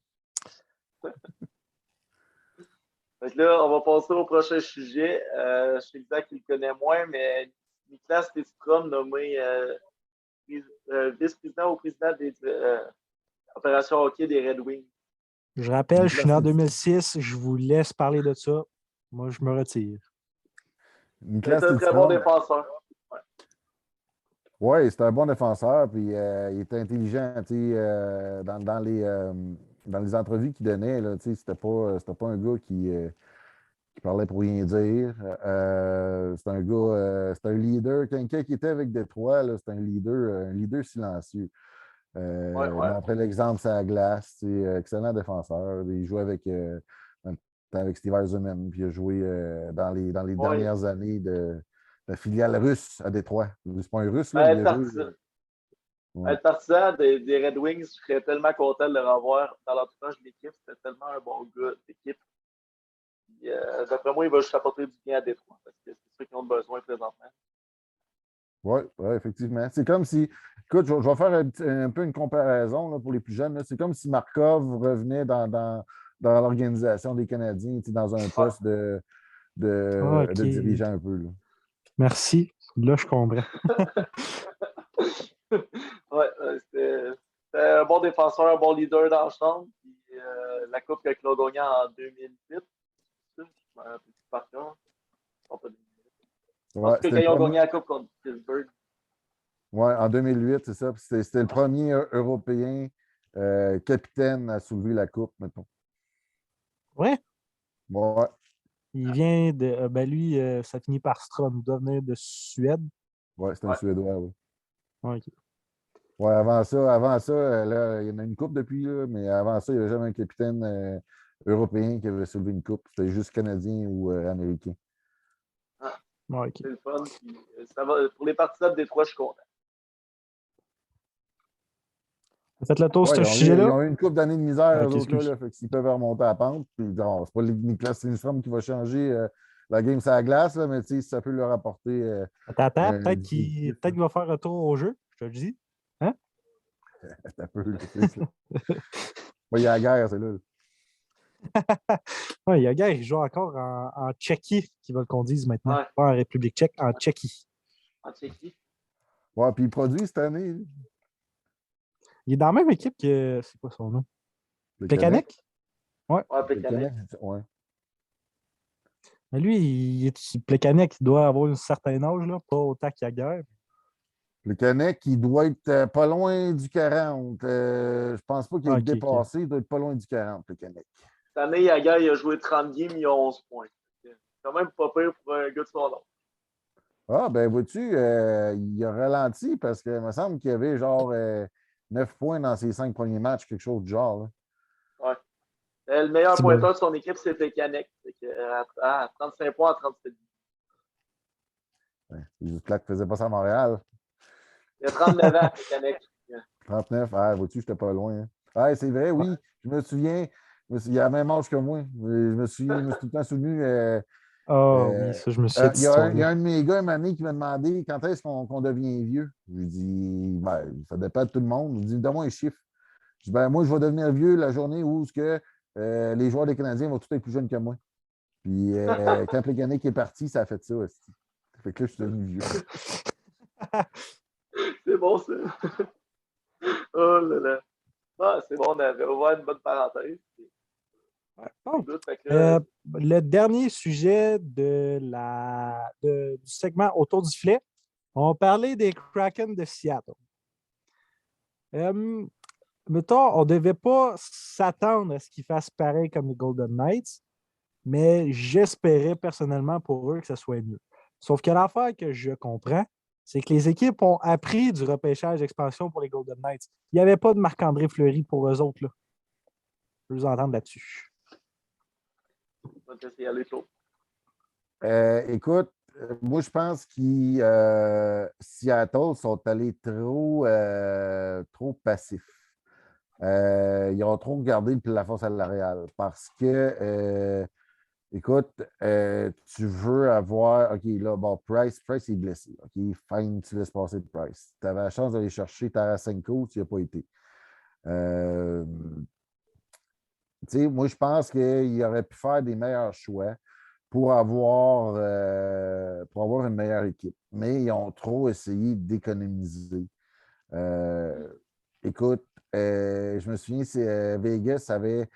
Donc là, on va passer au prochain sujet. Je sais que Zach, il le connaît moins, mais Niklas Lidstrom, nommé vice-président ou président des opérations hockey des Red Wings. Je rappelle, je suis né en 2006, je vous laisse parler de ça. Moi, je me retire. Niklas C'est un très bon Lidstrom, défenseur. oui, c'était un bon défenseur, puis il était intelligent, tu sais, dans les entrevues qu'il donnait, là, tu sais, c'était pas un gars qui parlait pour rien dire. C'est un gars, c'est un leader. Quelqu'un qui était avec Détroit, là, c'est un leader silencieux. Ouais. Montrer l'exemple sur la glace. C'est excellent défenseur. Il jouait avec Steve Eisenman, puis il a joué dans les dernières années de la filiale russe à Détroit. C'est pas un russe, là, mais il a joué. Être partisan des Red Wings, je serais tellement content de le revoir dans l'entourage de l'équipe. C'était tellement un bon gars d'équipe. D'après moi, il va juste apporter du bien à Détroit parce que c'est ceux qui ont besoin présentement. Oui, effectivement. C'est comme si, écoute, je vais faire un peu une comparaison là, pour les plus jeunes. là. C'est comme si Markov revenait dans l'organisation des Canadiens, dans un poste de dirigeant un peu. Là. Merci. Là, je comprends. C'était un bon défenseur, un bon leader dans le champ. Puis, la coupe que Claude gagné en 2008, je me rappelle plus par cœur. Ouais, quand ils ont gagné la coupe contre Pittsburgh. Oui, en 2008, c'est ça. C'était le premier Européen capitaine à soulever la coupe, mettons. Ouais. Ouais. Il vient de. Ben lui, ça finit par Strom. Il doit venir de Suède. Oui, c'est un Suédois, oui. OK. Oui, avant ça, là, il y en a une coupe depuis, là, mais avant ça, il n'y avait jamais un capitaine européen qui avait soulevé une coupe. C'était juste canadien ou américain. OK. C'est le fun. Puis, ça va, pour les partisans de Détroit, je suis content. Faites le tour Ouais, ce sujet-là. ils ont eu une couple d'années de misère, eux autres, excuse. là, fait que s'ils peuvent remonter à la pente, puis c'est pas Niklas Lindstrom qui va changer la game sur la glace, là, mais si ça peut leur apporter. Attends, peut-être qu'il va faire un tour au jeu, je te le dis. Hein? Un peu, là, il y a la guerre, c'est là. Oui, il y a un gars qui joue encore en Tchéquie, qui veulent qu'on dise maintenant. Ouais. Pas en République tchèque, en Tchéquie. En Tchéquie. Ouais, puis il produit cette année. Il est dans la même équipe que. C'est quoi son nom? Plekanec? Ouais, Plekanec. Ouais. Mais lui, Plekanec, il doit avoir un certain âge, là, pas autant qu'il y a guerre. Plekanec, il doit être pas loin du 40. Je pense pas qu'il ait dépassé. Il doit être pas loin du 40, Plekanec. Cette année, Yaga, il a joué 30 games, il a 11 points. C'est quand même pas pire pour un gars de son nom. Ah, ben vois-tu, il a ralenti parce qu'il me semble qu'il y avait genre 9 points dans ses 5 premiers matchs, quelque chose du genre. Là. Ouais. Le meilleur C'est pointeur bon. de son équipe, c'était Canek. À 35 points à 37 buts. Ouais, c'est juste là qu'il ne faisait pas ça à Montréal. Il a 39 ans, Canek. 39, ah, vois-tu, je n'étais pas loin. Hein. Ah, c'est vrai, oui, je me souviens. Il a le même âge que moi. Je me suis tout le temps souvenu. Ah oui, ça, je me souviens de cette Il y histoire-là. a un de mes gars, une année, qui m'a demandé quand est-ce qu'on devient vieux. Je lui dis, ben, ça dépend de tout le monde. Je lui dis, donne-moi un chiffre. Je dis, ben, moi, je vais devenir vieux la journée où les joueurs des Canadiens vont tous être plus jeunes que moi. Puis quand le Canadien est parti, ça a fait ça aussi. Ça fait que là, je suis devenu vieux. C'est bon, ça. Oh là là. Ah, c'est bon, on avait ouvert une bonne parenthèse. Bon. Good, fait que là, Le dernier sujet du segment autour du filet, on parlait des Kraken de Seattle. Mettons, on ne devait pas s'attendre à ce qu'ils fassent pareil comme les Golden Knights, mais j'espérais personnellement pour eux que ce soit mieux. Sauf que l'affaire que je comprends, c'est que les équipes ont appris du repêchage d'expansion pour les Golden Knights. Il n'y avait pas de Marc-André Fleury pour eux autres. Là. Je veux vous entendre là-dessus. on va essayer d'aller chaud. Écoute, moi, je pense que Seattle sont allés trop passifs. Ils ont trop regardé le plafond salarial parce que, écoute, tu veux avoir. OK, là, bon, Price est blessé. OK, fine, tu laisses passer Price. Tu avais la chance d'aller chercher Tarasenko, tu n'y as pas été. Moi, je pense qu'il aurait pu faire des meilleurs choix pour avoir une meilleure équipe. Mais ils ont trop essayé d'économiser. Écoute, je me souviens, Vegas avait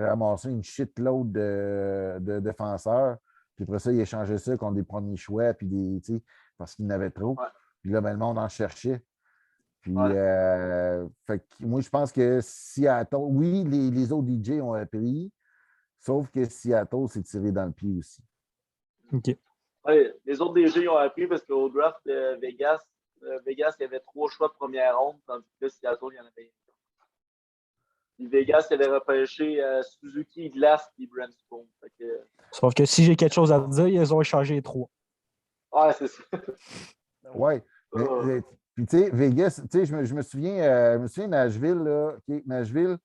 ramassé une shitload de défenseurs. Puis après ça, il échangeait ça contre des premiers choix, parce qu'il n'avait trop. Ouais. Puis là, ben, le monde en cherchait. Puis, Ouais. fait que moi, je pense que Seattle, oui, les autres DJ ont appris, sauf que Seattle s'est tiré dans le pied aussi. OK. Ouais, les autres DG ont appris parce qu'au draft de Vegas, il y avait 3 choix de première ronde, tandis que là, Seattle, il y en avait un. Puis Vegas, il avait repêché Suzuki, Glass et Brandstone. Sauf que si j'ai quelque chose à dire, ils ont échangé les trois. Ouais, c'est ça. Oui. Puis, tu sais, Vegas, tu sais, je me souviens Nashville, là, OK, Nashville,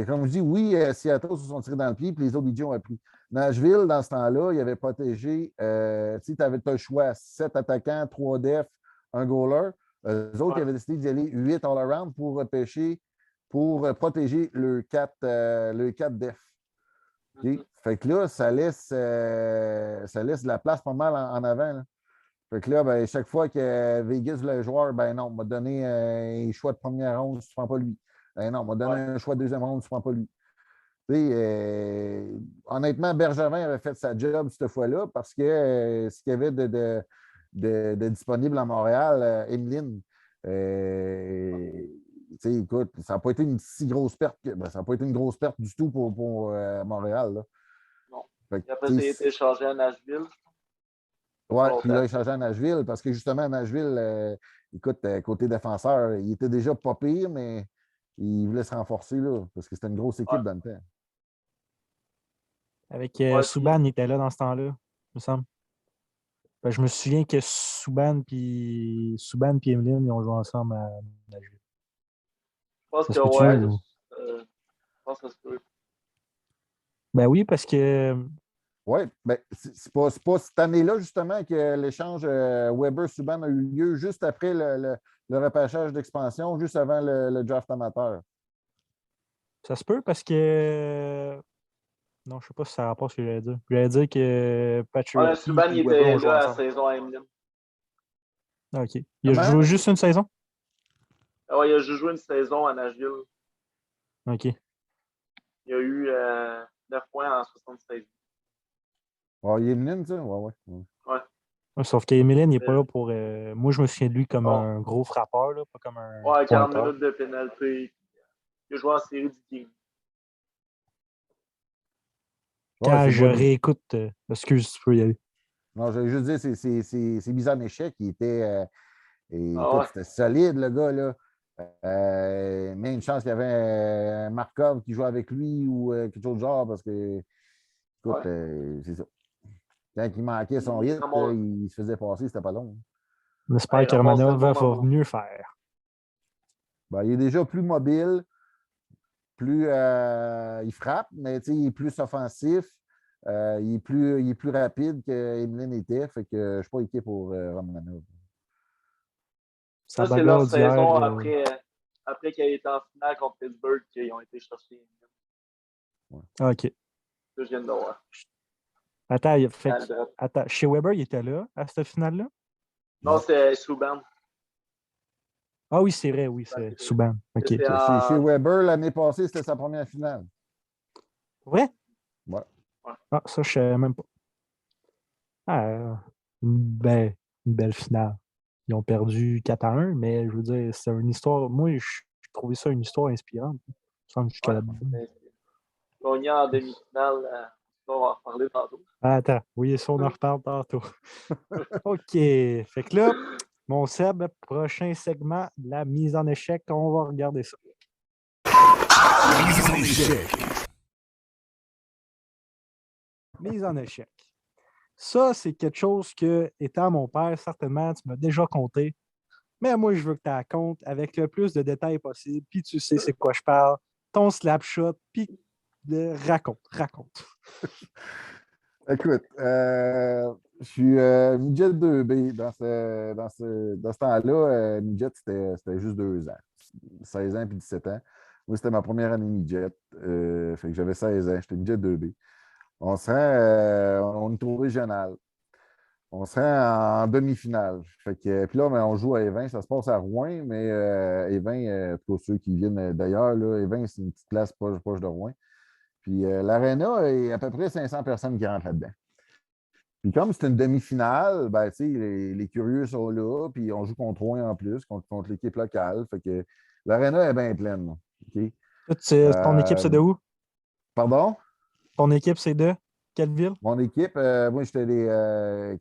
comme je dis, oui, Seattle se sont tirés dans le pied, puis les autres DJ ont appris. Nashville, dans ce temps-là, il avait protégé, tu sais, tu avais le choix, 7 attaquants, 3 def, un goaler. Eux autres, ils avaient décidé d'y aller 8 all-around pour repêcher, pour protéger le 4 def. OK? Fait que là, ça laisse de la place pas mal en avant. Là. Fait que là, ben, chaque fois que Vegas voulait un joueur, ben non, on m'a donné un choix de première ronde, tu ne prends pas lui. Ben non, on m'a donné un choix de deuxième ronde, tu ne prends pas lui. Honnêtement, Bergevin avait fait sa job cette fois-là parce que ce qu'il y avait de disponible à Montréal, Emeline, écoute, ça n'a pas été une si grosse perte. Ça n'a pas été une grosse perte du tout pour Montréal. Là. Non. Fait que, Et après, ça a été échangé à Nashville. oui, puis là, il changeait à Nashville parce que justement, à Nashville, écoute, côté défenseur, il était déjà pas pire, mais il voulait se renforcer là, parce que c'était une grosse équipe dans le temps. Avec Subban, il était là dans ce temps-là, il me semble. Ben, je me souviens que Subban et Emeline, ils ont joué ensemble à Nashville. Je pense Ça que se peut-tu, ouais. ou- Je pense que ça se peut. Ben oui, parce que Oui, ben, c'est pas cette année-là, justement, que l'échange Weber-Subban a eu lieu juste après le repêchage d'expansion, juste avant le draft amateur. ça se peut parce que. Non, je ne sais pas si ça rapporte ce que j'allais dire. J'allais dire que Patrick Ouais, Subban, et il Weber était ont joué là à la ensemble. saison à Emeline. Ah, OK. Il a Comment? joué juste une saison? Ouais, il a juste joué une saison à Nashville. OK. Il a eu 9 points en 76. Oh, il est mine, ça? Ouais. Ouais, sauf qu'Emeline n'est pas là pour. Moi, je me souviens de lui comme Oh. un gros frappeur, là, pas comme un. Ouais, 40 pointeur. minutes de pénalité. Il a joué en série du game. Quand c'est je bon. réécoute. Excuse, tu peux y aller. Non, je veux juste dire, c'est mis en échec. Il était. Écoute, Ouais. c'était solide, le gars, là. Mais une chance qu'il y avait un Markov qui jouait avec lui ou quelque chose de genre, parce que, écoute, Ouais. c'est ça. Quand il manquait son hit, il se faisait passer, c'était pas long. J'espère que Romanov va mieux faire. Ben, il est déjà plus mobile, plus il frappe, mais il est plus offensif. Il est plus rapide qu'Emeline était. Fait que je ne suis pas inquiet pour Romanov. Ça, c'est leur saison après qu'il ait été en finale contre Pittsburgh qu'ils ont été chercher. Ouais. OK. Ça, je viens de le voir. Attends, chez Weber, il était là, à cette finale-là? Non, c'est Subban. Ah oui, c'est vrai, oui, c'est Subban. OK. Chez Weber, l'année passée, c'était sa première finale. Ouais? Ouais. Ah, ça, je ne savais même pas. Ah, une belle finale. Ils ont perdu 4-1, mais je veux dire, c'est une histoire. Moi, je trouvais ça une histoire inspirante. Jusqu'à la Gagné en demi-finale, on va en reparler tantôt. Attends, oui, ça, on en reparle tantôt. OK. Fait que là, mon Seb, prochain segment, la mise en échec, on va regarder ça. Mise en échec. Mise en échec. Ça, c'est quelque chose que, étant mon père, certainement, tu m'as déjà conté. Mais moi, je veux que tu la comptes avec le plus de détails possible, puis tu sais c'est quoi je parle, ton slap shot, puis raconte. Écoute, je suis midget 2B. Dans ce temps-là, midget, c'était juste 2 ans. 16 ans puis 17 ans. Moi, c'était ma première année midget. Fait que j'avais 16 ans. J'étais midget 2B. On est au régional. On se rend en demi-finale. Fait que, puis là, on joue à Évin. Ça se passe à Rouen, mais Évin, pour ceux qui viennent d'ailleurs, Évin, c'est une petite place proche de Rouen. Puis l'aréna est à peu près 500 personnes qui rentrent là-dedans. Puis comme c'est une demi-finale, ben, les curieux sont là, puis on joue contre Rouen en plus, contre l'équipe locale. Fait que l'aréna est bien pleine. Là. Okay? Ton équipe, c'est de où? Pardon? Ton équipe, c'est de quelle ville? Mon équipe, moi, j'étais les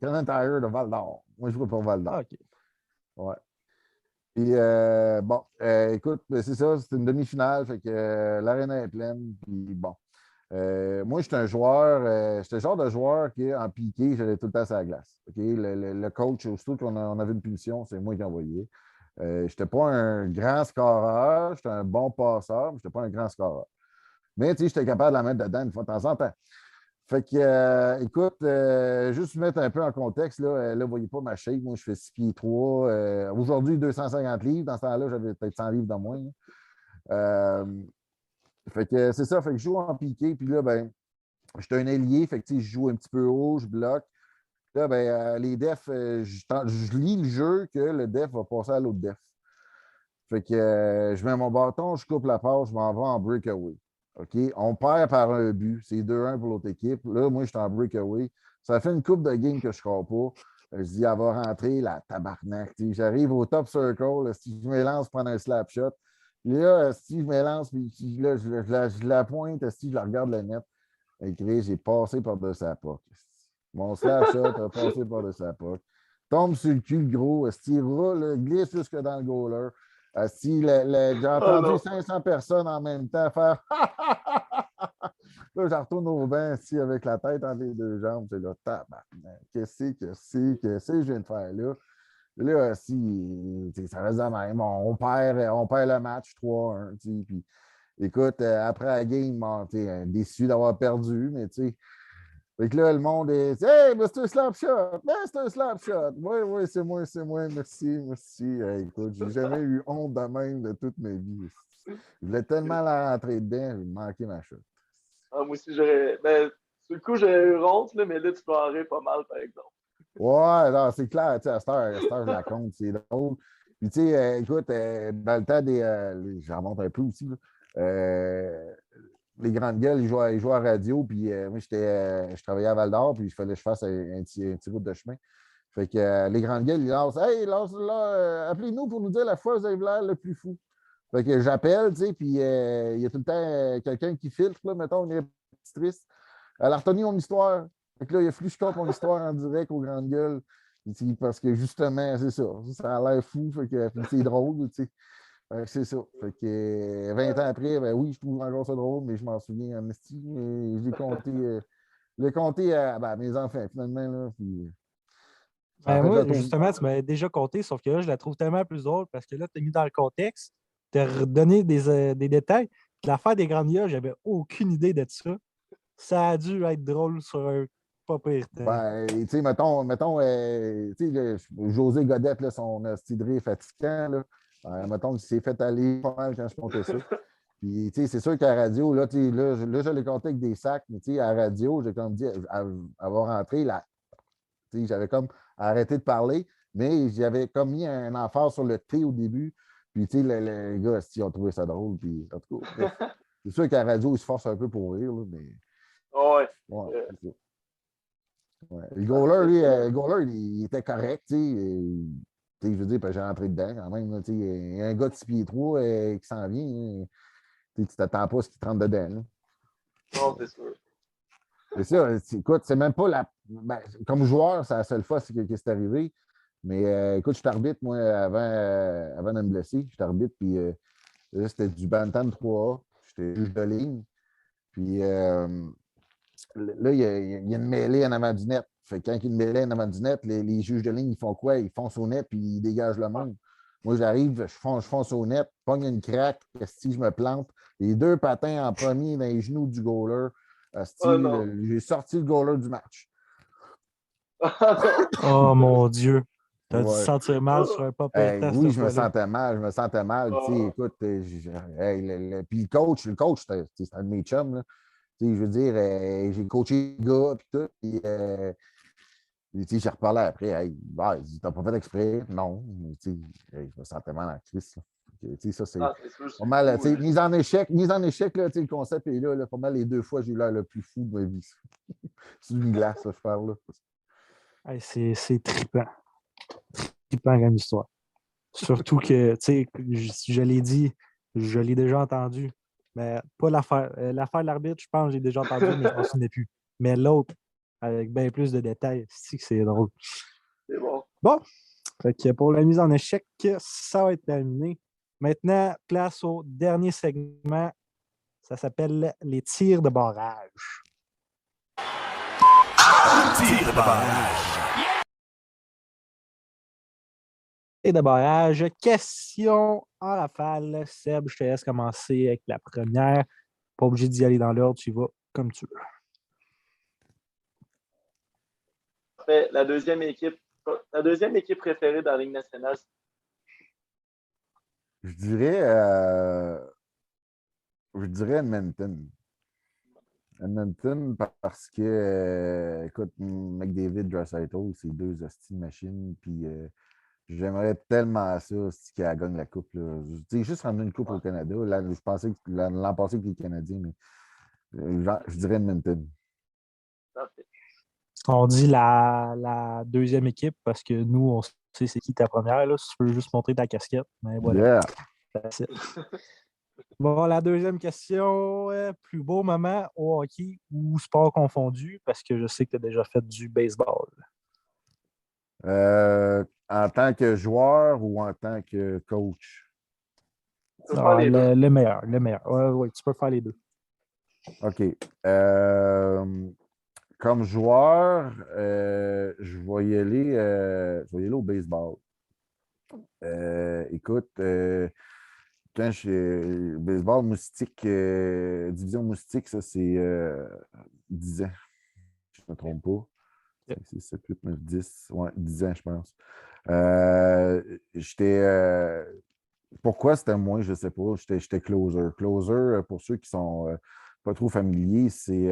Canadian Tire de Val-d'Or. Moi, je jouais pour Val-d'Or. Ah, OK. Ouais. Puis, bon, écoute, c'est ça, c'est une demi-finale, fait que l'aréna est pleine. Puis, bon, moi, j'étais j'étais le genre de joueur qui, en piqué, j'allais tout le temps sur la glace. Okay? Le coach, aussitôt qu'on avait une punition, c'est moi qui envoyais. Je n'étais pas un grand scoreur, j'étais un bon passeur, mais je n'étais pas un grand scoreur. Mais, tu sais, j'étais capable de la mettre dedans une fois de temps en temps. Fait que, écoute, juste mettre un peu en contexte, là, vous ne voyez pas ma shape. Moi, je fais 6 pieds 3. Aujourd'hui, 250 livres. Dans ce temps-là, j'avais peut-être 100 livres de moins. Fait que c'est ça. Fait que je joue en piqué. Puis là, ben, j'étais un ailier. Fait que, je joue un petit peu haut, je bloque. Là, ben, les defs, je lis le jeu que le def va passer à l'autre def. Fait que je mets mon bâton, je coupe la passe, je m'en vais en breakaway. OK? On perd par un but. C'est 2-1 pour l'autre équipe. Là, moi, je suis en breakaway. Ça fait une coupe de game que je ne crois pas. Je dis, elle va rentrer, la tabarnak. J'arrive au top circle. Si je me lance prendre un slap shot. Là, si je me lance, puis là, je la pointe, si je la regarde le net. Écrit, j'ai passé par-dessus la POC. Mon slap shot a passé par-dessus la POC. Tombe sur le cul, le gros. Il roule, glisse jusque dans le goaler. J'ai entendu 500 personnes en même temps faire là, je retourne au banc avec la tête entre les deux jambes. C'est là, tabarnak. Qu'est-ce que je viens de faire là? Là, ça reste de même. On perd le match 3-1. Puis, écoute, après la game, déçu d'avoir perdu, mais tu sais. Fait que là, le monde est hey, mais c'est un slap shot! Mais c'est un slap shot! Oui, c'est moi, merci. Écoute, j'ai jamais eu honte de même de toute ma vie. Je voulais tellement la rentrer dedans, j'ai manqué ma shot. Ah, moi aussi, j'aurais. Ben, sur le coup, j'aurais eu honte, là, mais là, tu peux en rire pas mal, par exemple. Ouais, non, c'est clair, tu sais, à cette heure, je la compte, c'est drôle. Puis, tu sais, écoute, dans le temps j'en remonte un peu aussi, là, les grandes gueules, ils jouaient à radio, puis moi, je travaillais à Val-d'Or, puis il fallait que je fasse un petit route de chemin. Fait que les grandes gueules, ils lancent Hey, appelez-nous pour nous dire la fois où vous avez l'air le plus fou. Fait que j'appelle, tu sais, puis il y a tout le temps quelqu'un qui filtre, là, mettons, une répétitrice. Elle a retenu mon histoire. Fait que là, il a fallu que je compte mon histoire en direct aux grandes gueules. Parce que justement, c'est ça. Ça a l'air fou, fait que c'est drôle, tu sais. C'est ça. Fait que 20 ans après, ben oui, je trouve encore ça drôle, mais je m'en souviens en esti. Je l'ai compté à mes enfants, finalement. Là, puis, ça a Ben fait le moi, tour. justement, tu m'avais déjà compté, sauf que là, je la trouve tellement plus drôle parce que là, tu as mis dans le contexte, tu as redonné des détails. Puis l'affaire des grandes gueules, j'avais aucune idée de ça. Ça a dû être drôle sur un pas pire temps. Ben, tu sais, mettons tu sais, José Godette, là, son cidré fatigant, là, mettons qu'il s'est fait aller pas mal quand je comptais ça. Puis, tu sais, c'est sûr qu'à la radio, là, tu sais, là, je l'ai compté avec des sacs, mais tu sais, à la radio, j'ai comme dit, elle va rentrer, là, tu sais, j'avais comme arrêté de parler, mais j'avais comme mis un emphase sur le T au début. Puis, tu sais, les gars, ils ont trouvé ça drôle. Puis, en tout cas, bref. C'est sûr qu'à la radio, ils se forcent un peu pour rire, là, mais Ouais. ouais, c'est ça. Ouais. Le Ah, goaler, lui, c'est ça. le goaler, il était correct, tu sais. Tu sais, je veux dire, parce que j'ai rentré dedans quand même. Là, tu sais, il y a un gars de 6 pieds 3 qui s'en vient. Hein. Tu t'attends pas à ce qu'il te rentre dedans. Là. Non, c'est sûr. C'est ça. Écoute, c'est même pas la. Ben, comme joueur, c'est la seule fois que c'est arrivé. Mais écoute, je t'arbitre, moi, avant de me blesser. Je t'arbitre, puis là, c'était du Bantam 3A. J'étais juge de ligne. Puis là, il y a une mêlée en avant du net. Fait que quand il y a une mêlée en avant du net, les juges de ligne, ils font quoi? Ils foncent au net puis ils dégagent le monde. Moi, j'arrive, je fonce au net, pogne une craque, si je me plante. Les deux patins en premier dans les genoux du goaler. Oh non. J'ai sorti le goaler du match. Ah Oh mon Dieu. T'as dû te Ouais. sentir mal sur un pas pire temps Oui, cette je me fois-là. sentais mal, je me sentais mal. Tu sais, non. écoute, hey, puis le coach, c'était un de mes chums. Là. Tu sais, je veux dire, j'ai coaché le gars, puis tout. Puis, j'ai reparlé après. Hey, t'as pas fait exprès? Non. Mais, je me sentais mal en crise. Ça, c'est Ah, c'est sûr, pas c'est mal. fou. Mise en échec, là, le concept est là, pas mal les deux fois, j'ai eu l'air le plus fou de ma vie. C'est une glace, là, je parle. Là. Hey, c'est trippant. Trippant comme histoire. Surtout que, tu sais, je l'ai dit, je l'ai déjà entendu. Mais pas l'affaire. L'affaire de l'arbitre, je pense que j'ai déjà entendu, mais je m'en souvenais plus. Mais l'autre, avec bien plus de détails, c'est drôle. C'est bon. Bon, fait que pour la mise en échec, ça va être terminé. Maintenant, place au dernier segment. Ça s'appelle les tirs de barrage. Tir de barrage. Et de barrage, question en rafale. Seb, je te laisse commencer avec la première. Pas obligé d'y aller dans l'ordre, tu y vas comme tu veux. Fait, la deuxième équipe préférée dans la Ligue nationale, Je dirais Edmonton. Edmonton parce que, écoute, McDavid, Draisaitl, c'est deux hosties de machines, puis j'aimerais tellement ça si qu'elle gagne la coupe. Là. Juste ramener une coupe au Canada. Là, je pensais que l'an passé que les Canadiens, mais je dirais Edmonton. parfait. On dit la deuxième équipe parce que nous, on sait c'est qui ta première. Là, si tu peux juste montrer ta casquette. Mais voilà. Yeah. That's it. Bon, la deuxième question, plus beau moment au hockey ou sport confondu, parce que je sais que tu as déjà fait du baseball. En tant que joueur ou en tant que coach? Tu peux faire les deux. Le meilleur, le meilleur. Oui, tu peux faire les deux. OK. Comme joueur, je vais y aller, au baseball. Écoute, quand je baseball moustique, division moustique, ça c'est 10 ans, je ne me trompe pas. 5, 6, 7, 8, 9, 10. Ouais, 10 ans, je pense. Pourquoi c'était moins, je ne sais pas. J'étais closer. Closer, pour ceux qui ne sont pas trop familiers, c'est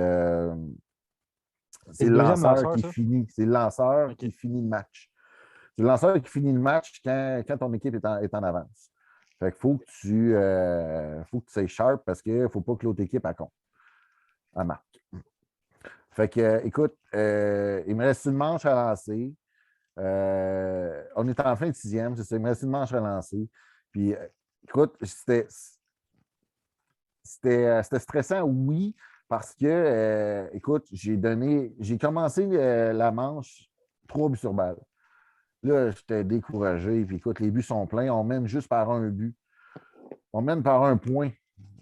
C'est le le deuxième lanceur lanceur, qui ça? finit. C'est le lanceur OK. qui finit le match. C'est le lanceur qui finit le match quand ton équipe est en avance. Fait qu'il faut que tu sois sharp parce qu'il ne faut pas que l'autre équipe elle marque. Fait que, écoute, il me reste une manche à lancer. On est en fin de sixième, c'est ça. Il me reste une manche à lancer. Puis, écoute, c'était stressant, oui, Parce que, écoute, j'ai commencé la manche 3 buts sur balle. Là, j'étais découragé. Puis écoute, les buts sont pleins. On mène juste par un but. On mène par un point.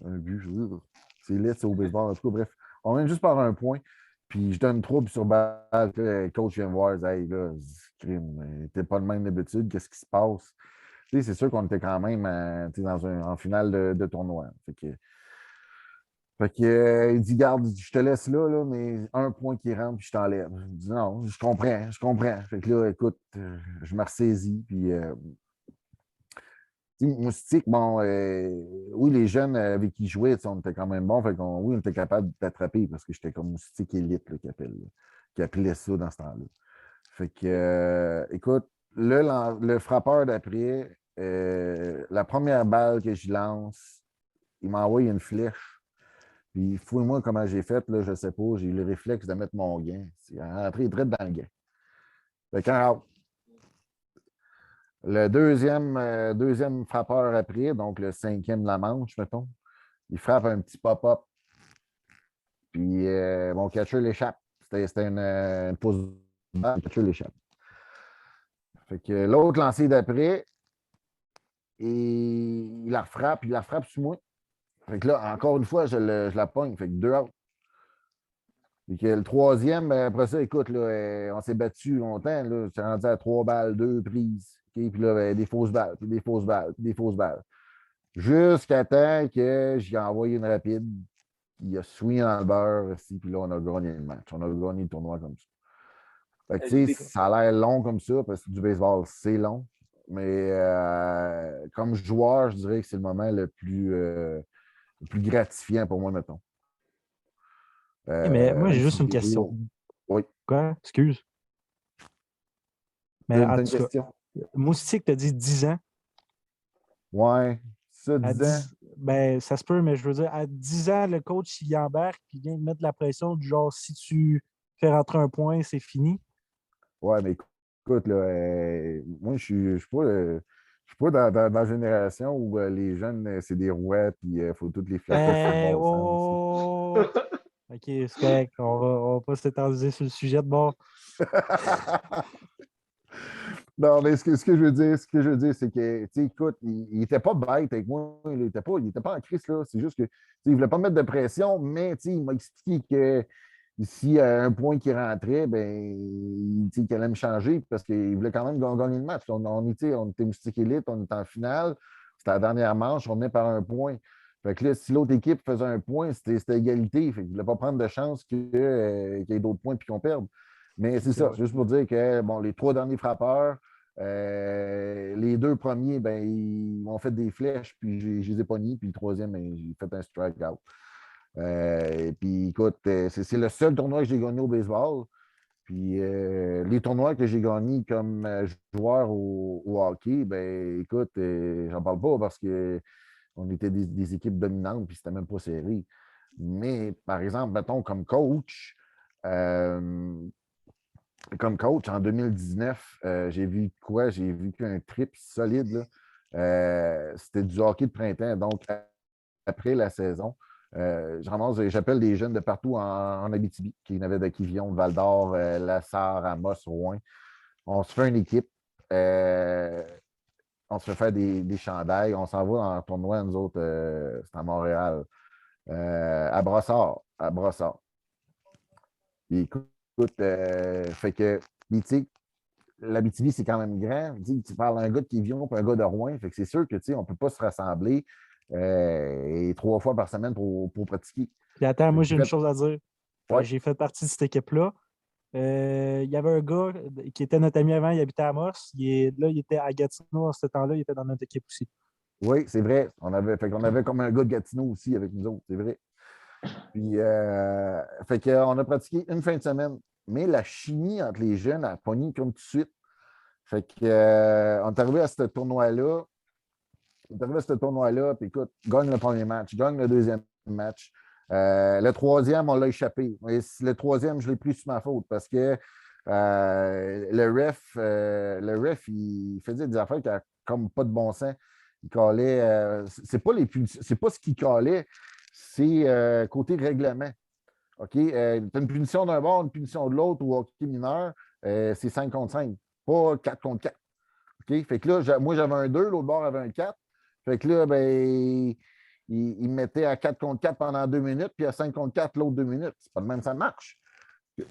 Un but, je veux dire. C'est laid, c'est au baseball. En tout cas, bref. On mène juste par un point. Puis je donne 3 buts sur balle. Puis là, le coach vient me voir. Il dit, hey, là, crime, t'es pas de même d'habitude. Qu'est-ce qui se passe? Tu sais, c'est sûr qu'on était quand même en finale de tournoi. Il dit, garde, je te laisse là, mais un point qui rentre, puis je t'enlève. Je dis, non, je comprends, je comprends. Fait que là, écoute, je me ressaisis, puis Moustique, bon, oui, les jeunes avec qui je jouais, on était quand même bons. Oui, on était capable d'attraper parce que j'étais comme Moustique élite là, qui appelait ça dans ce temps-là. Fait que, écoute, le frappeur d'après, la première balle que je lance, il m'a envoyé une flèche. Puis, fouille-moi comment j'ai fait, là, je ne sais pas. J'ai eu le réflexe de mettre mon gain. C'est rentré direct dans le gain. Fait que, le deuxième frappeur après, donc le 5e de la manche, mettons, il frappe un petit pop-up. Puis mon catcher l'échappe. C'était une pause de balle, le catcher l'échappe. Fait que l'autre lancé d'après, et il la frappe sur moi. Fait que là, encore une fois, je la pogne. Fait que 2 out. Puis que le troisième, après ça, écoute, là, on s'est battu longtemps. Là, c'est rendu à 3 balles, 2 prises. Okay? Puis là, des fausses balles, puis des fausses balles, puis des fausses balles. Jusqu'à temps que j'ai envoyé une rapide. Il a swingé dans le beurre aussi, puis là, on a gagné le match. On a gagné le tournoi comme ça. Fait que, tu sais, ça a l'air long comme ça, parce que du baseball, c'est long. Mais comme joueur, je dirais que c'est le moment le plus gratifiant pour moi, mettons. Mais moi, j'ai juste une question. Oui. Quoi? Excuse. Mais T'as une question? Moustique t'a dit 10 ans. Ouais, ça, 10 ans. Ben, ça se peut, mais je veux dire, à 10 ans, le coach, il embarque et il vient de mettre la pression du genre, si tu fais rentrer un point, c'est fini. Ouais, mais écoute, là, moi, je suis pas dans la génération où les jeunes, c'est des rouets, puis il faut toutes les flatter sur le bon sens. OK, c'est correct. On va pas s'étendre sur le sujet de bord. Non, mais ce que je veux dire, c'est que, tu sais, écoute, il était pas bête avec moi. Il était pas en crise, là. C'est juste que, tu sais, il voulait pas mettre de pression, mais, tu sais, il m'a expliqué que s'il y a un point qui rentrait, ben, qu'il allait me changer parce qu'il voulait quand même gagner le match. On était Moustique Élite, on était en finale. C'était la dernière manche, on venait par un point. Fait que là, si l'autre équipe faisait un point, c'était égalité. Fait qu'il ne voulait pas prendre de chance qu'il y ait d'autres points puis qu'on perde. Mais c'est ça, juste pour dire que bon, les 3 derniers frappeurs, les 2 premiers, ben, ils m'ont fait des flèches, puis je les ai pognés, puis le troisième, ben, j'ai fait un strikeout. Et puis écoute, c'est le seul tournoi que j'ai gagné au baseball. Puis les tournois que j'ai gagnés comme joueur au hockey, ben écoute, j'en parle pas parce qu'on était des équipes dominantes, puis c'était même pas serré. Mais par exemple, mettons, en 2019, j'ai vu quoi? J'ai vu qu'un trip solide, là. C'était du hockey de printemps. Donc, après la saison, j'appelle des jeunes de partout en Abitibi, qui venaient de Quivillon, de Val-d'Or, Lassar, Amos, Rouen. On se fait une équipe. On se fait faire des chandails. On s'en va en tournoi, nous autres, c'est à Montréal. À Brossard. À Brossard. Puis, écoute, fait que, puis, tu sais, l'Abitibi, c'est quand même grand. Tu parles d'un gars de Quivillon et un gars de Rouen. Fait que c'est sûr que, tu sais, on ne peut pas se rassembler et 3 fois par semaine pour pratiquer. Puis attends, moi, j'ai une chose à dire. Ouais. J'ai fait partie de cette équipe-là. Il y avait un gars qui était notre ami avant, il habitait à Amos. Il était à Gatineau en ce temps-là, il était dans notre équipe aussi. Oui, c'est vrai. On avait comme un gars de Gatineau aussi avec nous autres, c'est vrai. Puis, fait qu'on a pratiqué une fin de semaine. Mais la chimie entre les jeunes a pogné comme tout de suite. Fait qu'on est arrivé à ce tournoi-là. Puis écoute, gagne le premier match, gagne le deuxième match. Le troisième, on l'a échappé. Et le troisième, je l'ai pris sur ma faute parce que le ref, il faisait des affaires qui n'avaient comme pas de bon sens. Il calait. C'est pas ce qu'il calait, c'est côté règlement. OK, tu as une punition d'un bord, une punition de l'autre au hockey mineur, c'est 5 contre 5, pas 4 contre 4. OK? Fait que là, moi, j'avais un 2, l'autre bord avait un 4. Fait que là, ben, il me mettait à 4 contre 4 pendant 2 minutes, puis à 5 contre 4 l'autre 2 minutes. C'est pas de même, ça marche. Fait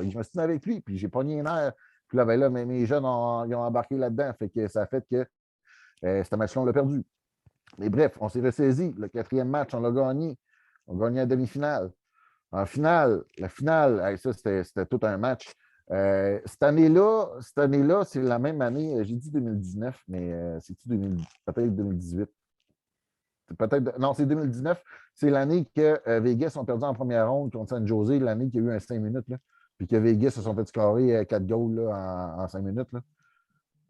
que je me suis tenu avec lui, puis j'ai pogné un air. Puis là, ben là, mes jeunes ils ont embarqué là-dedans. Fait que ça a fait que ce match-là, on l'a perdu. Mais bref, on s'est ressaisi. Le 4e match, on l'a gagné. On a gagné la demi-finale. En finale, la finale, ça, c'était tout un match. Cette année-là, c'est la même année, j'ai dit 2019, mais c'est-tu peut-être 2018? Non, c'est 2019. C'est l'année que Vegas ont perdu en première ronde contre San Jose, l'année qu'il y a eu un 5 minutes. Là, puis que Vegas se sont fait scorer 4 goals là, en 5 minutes. Là.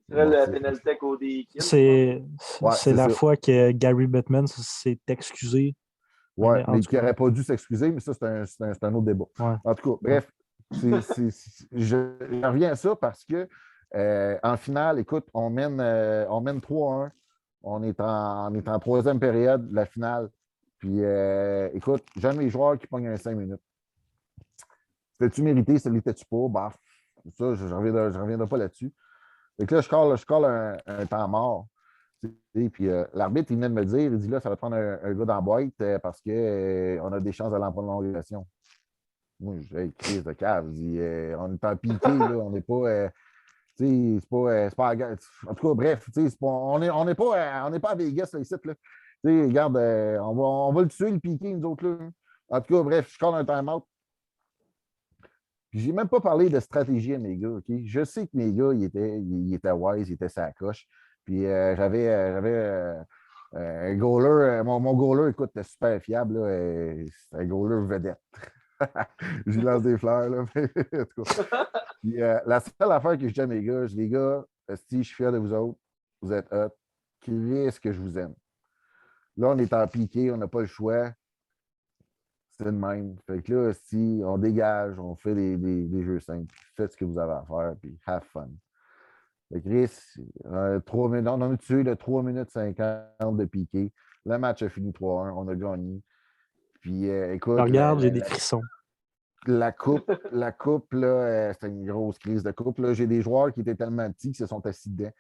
C'est la pénalité à Cody Kidd. C'est la fois que Gary Bettman s'est excusé. Oui, mais qui n'aurait pas dû s'excuser, mais ça, c'est un autre débat. Ouais. En tout cas, bref, je reviens à ça parce que en finale, écoute, on mène 3-1. On est en 3e période de la finale. Puis, écoute, j'aime les joueurs qui pognent un 5 minutes. C'était-tu mérité? Ça l'était-tu pas? Bah, ça, je ne reviendrai pas là-dessus. Fait que là, je colle un temps mort. Et puis l'arbitre, il venait de me dire, il dit là, ça va prendre un gars dans la boîte parce qu'on a des chances à la prolongation. Moi, j'ai hey, crise de cave. On est en piqué, là, on n'est pas. C'est pas en tout cas, bref, on n'est pas à Vegas, là, ici. Là. Regarde, on va le tuer, le piqué, nous autres. Là. En tout cas, bref, je colle un time-out. Puis, j'ai même pas parlé de stratégie à mes gars. OK? Je sais que mes gars, ils étaient wise, ils étaient sa coche. Puis j'avais un goaler, mon goaler, écoute, était super fiable. C'est un goaler vedette. J'y lance des fleurs. Là. En tout cas. Puis, la seule affaire que je dis à mes gars, je dis les gars, si je suis fier de vous autres, vous êtes hot, qu'est-ce que je vous aime. Là, on est en piqué, on n'a pas le choix. C'est le même. Fait que là, si on dégage, on fait des jeux simples, faites ce que vous avez à faire, puis have fun. Fait que Chris, 3 minutes, on a tué le 3 minutes 50 de piqué. Le match a fini 3-1, on a gagné. Puis écoute. Regarde, j'ai des frissons. La coupe, là, c'était une grosse crise de coupe. Là. J'ai des joueurs qui étaient tellement petits qu'ils se sont assis dedans.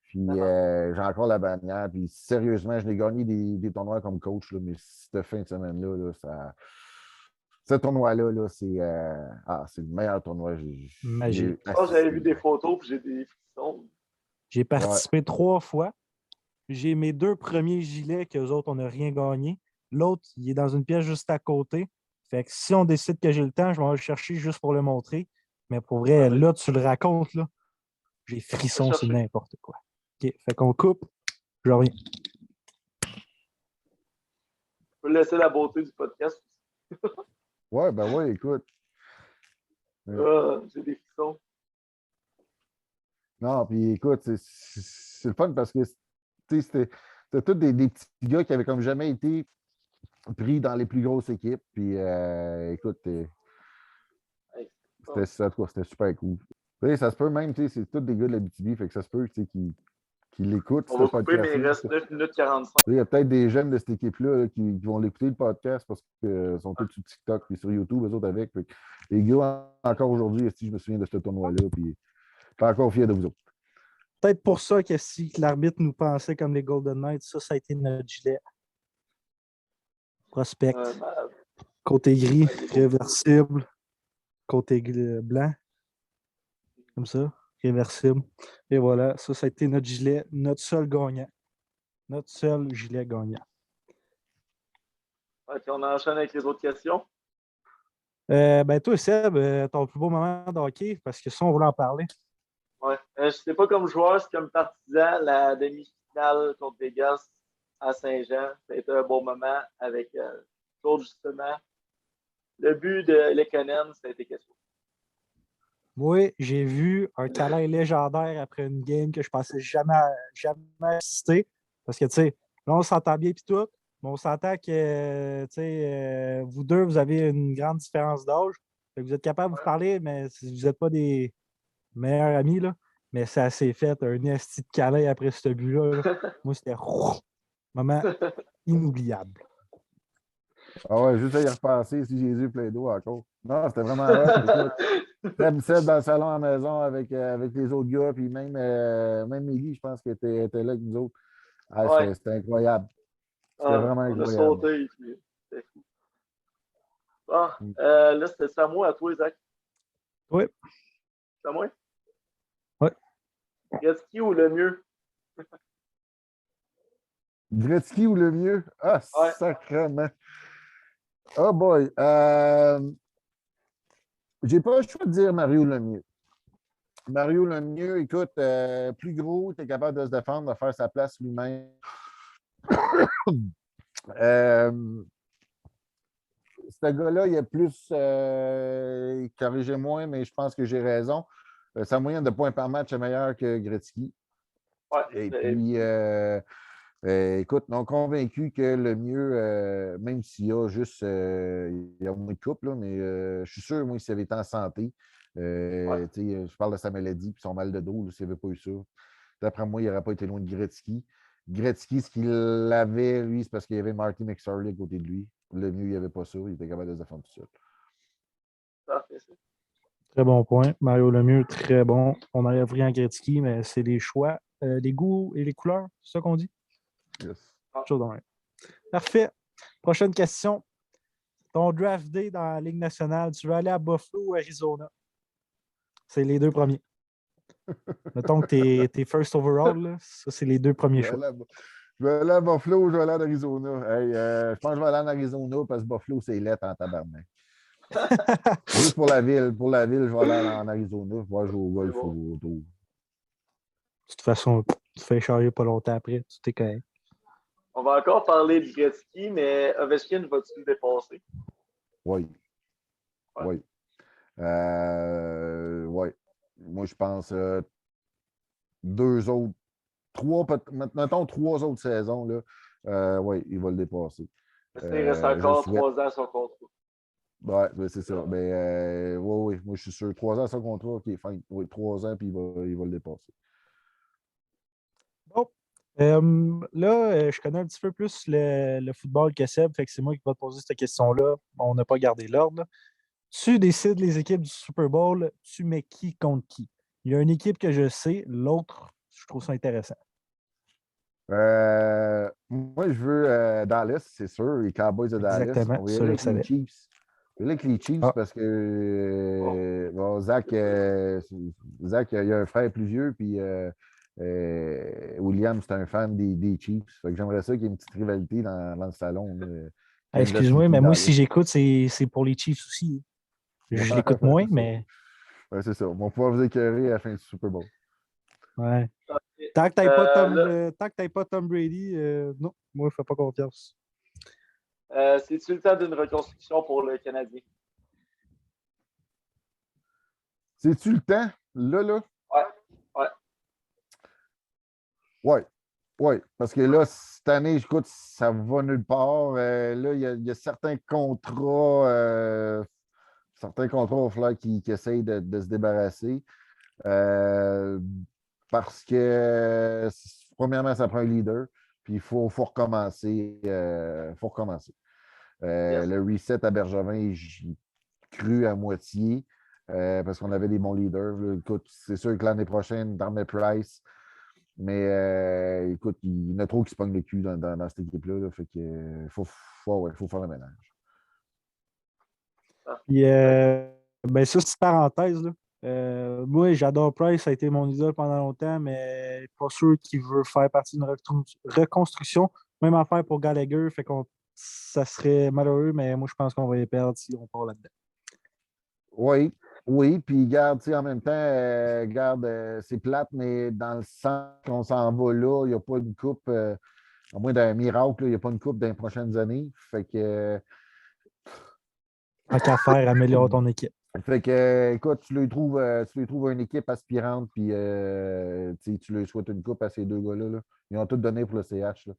Puis j'ai encore la bannière. Puis sérieusement, je n'ai gagné des tournois comme coach, là, mais cette fin de semaine-là, là, ce tournoi-là, là, c'est le meilleur tournoi. Magique. J'avais vu des photos puis j'ai des frissons. J'ai participé 3 fois. J'ai mes 2 premiers gilets qu'eux autres, on n'a rien gagné. L'autre, il est dans une pièce juste à côté. Fait que si on décide que j'ai le temps, je vais le chercher juste pour le montrer. Mais pour vrai, là, tu le racontes, là. J'ai frissons, c'est n'importe quoi. OK, fait qu'on coupe. Je reviens. Tu peux laisser la beauté du podcast. Ouais, ben ouais, écoute. J'ai des frissons. Non, puis écoute, c'est le fun parce que c'était tous des petits gars qui avaient comme jamais été pris dans les plus grosses équipes. Puis écoute, c'était super cool. Ça se peut même, c'est tous des gars de la BTB, fait que ça se peut qu'ils l'écoutent. On va couper, mais il reste 9 minutes 45. Il y a peut-être des jeunes de cette équipe-là là, qui vont l'écouter le podcast parce qu'ils sont tous sur TikTok et sur YouTube, eux autres avec. Les gars, encore aujourd'hui, je me souviens de ce tournoi-là, puis je suis encore fier de vous autres. Peut-être pour ça que si l'arbitre nous pensait comme les Golden Knights, ça a été notre gilet. Prospect. Côté gris, réversible. Côté blanc. Comme ça. Réversible. Et voilà, ça a été notre gilet, notre seul gagnant. Notre seul gilet gagnant. OK, on enchaîne avec les autres questions. Ben toi, Seb, ton plus beau moment de hockey, parce que ça, on voulait en parler. Ouais. Je sais pas comme joueur, c'est comme partisan, la demi-finale contre Vegas à Saint-Jean. Ça a été un bon moment avec Claude, justement. Le but de Lekkonen, ça a été quelque chose. Oui, j'ai vu un câlin légendaire après une game que je pensais jamais assister. Parce que, tu sais, là, on s'entend bien et tout, mais on s'entend que, tu sais, vous deux, vous avez une grande différence d'âge. Vous êtes capable de vous parler, mais vous n'êtes pas des meilleurs amis, là. Mais ça s'est fait un esti de câlin après ce but-là. Là. Moi, c'était un moment inoubliable. Ah ouais, juste à y repenser si j'ai les yeux pleins d'eau encore. Non, c'était vraiment hot. Écoute, Seb dans le salon à la maison avec les autres gars, puis même Mélie, je pense qu'elle était là avec nous autres. Ah, Ouais. c'était incroyable. C'était Ah, vraiment on a incroyable. sauté. Puis, c'était fou. Bon, Mm. là, c'était à moi, à toi, Zach. Oui. C'est à moi? Ouais. Gretzky ou le mieux? Gretzky ou le mieux? Ah, Ouais. sacrément. Oh boy. J'ai pas le choix de dire Mario Lemieux. Mario Lemieux, écoute, plus gros, tu es capable de se défendre, de faire sa place lui-même. Euh, Ce gars-là, il a plus, corrigez-moi, mais je pense que j'ai raison. Sa moyenne de points par match est meilleure que Gretzky. Ouais. Et puis, écoute, non convaincu que le mieux, même s'il y a juste il y a moins de couple, là, mais je suis sûr, moi, s'il avait été en santé, Ouais. je parle de sa maladie et son mal de dos, s'il n'avait pas eu ça. D'après moi, il n'aurait pas été loin de Gretzky. Gretzky, ce qu'il avait, lui, c'est parce qu'il y avait Marty McSorley à côté de lui. Le mieux, il n'y avait pas ça. Il était capable de se défendre tout seul. Parfait, ça. Très bon point. Mario Lemieux, très bon. On aurait pris en Gretzky, mais c'est les choix, les goûts et les couleurs, c'est ça qu'on dit? Yes. Chose de même. Parfait. Prochaine question. Ton draft day dans la Ligue nationale, tu veux aller à Buffalo ou Arizona? C'est les deux premiers. Mettons que t'es first overall, là, ça, c'est les deux premiers Je vais choix. aller à, je vais aller à Buffalo ou je vais aller en Arizona. Hey, je pense que je vais aller en Arizona parce que Buffalo, c'est laid en tabarnak. Juste pour la ville. Pour la ville, je vais aller en Arizona. Voir jouer au C'est golf bon. autour. De toute façon, tu te fais charger pas longtemps après, tu t'es correct. On va encore parler de Gretzky, mais Ovechkin va-tu le dépasser? Oui. Ouais. Oui. Oui. Moi, je pense deux autres, mettons trois autres saisons, là, oui, il va le dépasser. Parce qu'il reste Je le encore souhaite. 3 ans à son contrat. Ouais, ben, c'est ça. Mais oui, oui, moi je suis sûr. 3 ans sans contrat, ok, fin. Oui, 3 ans, puis il va le dépasser. Bon. Là, je connais un petit peu plus le football que Seb, fait que c'est moi qui vais te poser cette question-là. On n'a pas gardé l'ordre, là. Tu décides les équipes du Super Bowl, tu mets qui contre qui? Il y a une équipe que je sais, l'autre, je trouve ça intéressant. Moi, je veux Dallas, c'est sûr, les Cowboys de Dallas. Exactement, On va y ça, aller je le avec les savais. Chiefs. On va y aller avec les Chiefs Ah, parce que Bon. bon, Zach, il a un frère plus vieux, puis William, c'est un fan des Chiefs. Fait que j'aimerais ça qu'il y ait une petite rivalité dans le salon, là. Kansas excuse-moi, City, mais moi, si Dallas. j'écoute, c'est pour les Chiefs aussi. Je Ouais, l'écoute ben, moins, c'est ça. mais Ouais, c'est ça. On va pouvoir vous écœurer à la fin du Super Bowl. ouais. Ok. Tant que t'aies pas Là, tant que t'aies pas Tom Brady, non, moi, je fais pas confiance. c'est-tu le temps d'une reconstruction pour le Canadien? C'est-tu le temps? Là? Ouais. Ouais. Oui. Oui. Parce que là, cette année, écoute, ça va nulle part. Là, il y a certains contrats, il va falloir qu'ils essayent de se débarrasser. Euh, Parce que, premièrement, ça prend un leader. Puis il faut recommencer. Faut recommencer. Yes. Le reset à Bergevin, j'y cru à moitié parce qu'on avait des bons leaders. Là, écoute, c'est sûr que l'année prochaine, Darnell Price, mais écoute, il y en a trop qui se pognent le cul dans cette équipe-là. Là, fait que faut faire le ménage. Ah, Puis, exact. ben ça, c'est une parenthèse, là. Moi, j'adore Price, ça a été mon idole pendant longtemps, mais pas sûr qu'il veut faire partie d'une reconstruction. Même affaire pour Gallagher, fait qu'on ça serait malheureux, mais moi, je pense qu'on va les perdre si on part là-dedans. Oui, oui, puis garde, tu sais, en même temps, garde, c'est plate, mais dans le sens qu'on s'en va là, il n'y a pas une coupe, à moins d'un miracle, là, il n'y a pas une coupe dans les prochaines années. Tant qu'à faire, améliore ton équipe. Fait que, écoute, tu lui trouves une équipe aspirante, puis tu lui souhaites une coupe à ces deux gars-là. Là. Ils ont tout donné pour le CH. Là.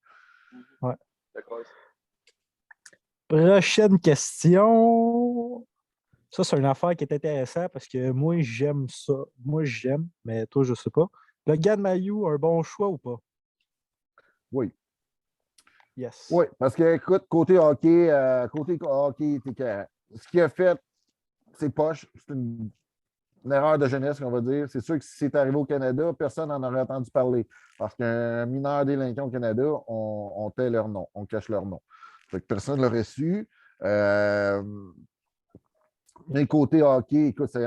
Ouais. D'accord. Prochaine question. Ça, c'est une affaire qui est intéressante parce que moi, j'aime ça. Moi, j'aime, mais toi, je sais pas. Le Gad Mayou, un bon choix ou pas? Oui. Yes. Oui, parce que, écoute, côté hockey, ce qu'il a fait, c'est poche. C'est une erreur de jeunesse, on va dire. C'est sûr que si c'est arrivé au Canada, personne n'en aurait entendu parler. Parce qu'un mineur délinquant au Canada, on tait leur nom, on cache leur nom. Fait que personne ne l'aurait su. Mais côté hockey, écoute, ça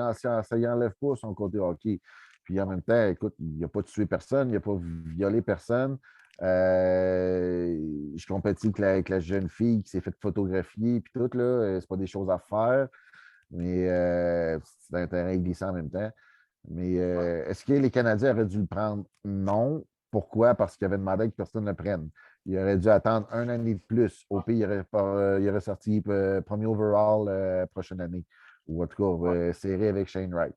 y enlève pas son côté hockey. Puis en même temps, écoute, il n'a pas tué personne, il n'a pas violé personne. Je compatis avec la jeune fille qui s'est fait photographier, puis tout, là, c'est pas des choses à faire, mais c'est un terrain glissant en même temps. Mais est-ce que les Canadiens auraient dû le prendre? Non. Pourquoi? Parce qu'ils avaient demandé que personne ne le prenne. Il aurait dû attendre un année de plus. Au pire, il aurait sorti premier overall prochaine année. Ou en tout cas, serré avec Shane Wright.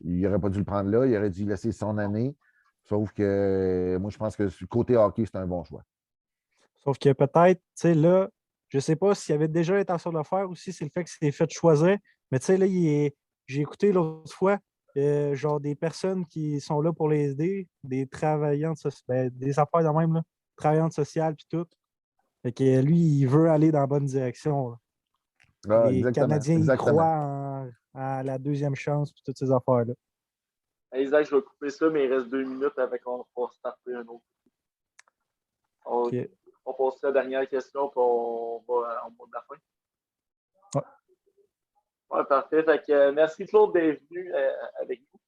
Il n'aurait pas dû le prendre là. Il aurait dû laisser son année. Sauf que moi, je pense que côté hockey, c'est un bon choix. Sauf que peut-être, tu sais, là, je ne sais pas s'il y avait déjà l'intention de le faire ou si c'est le fait que c'est fait choisir. Mais tu sais, là, j'ai écouté l'autre fois, genre des personnes qui sont là pour les aider, des travaillantes, des affaires de même, là, travaillantes sociales puis tout. Fait que lui, il veut aller dans la bonne direction. Là. Ah, Les Canadiens, ils exactement. croient à la deuxième chance puis toutes ces affaires-là. Isaac, je vais couper ça, mais il reste 2 minutes avec on va starter un autre. On passe à la dernière question, puis on va en mode de la fin. Ouais, parfait. Fait que, merci Claude d'être venu avec nous.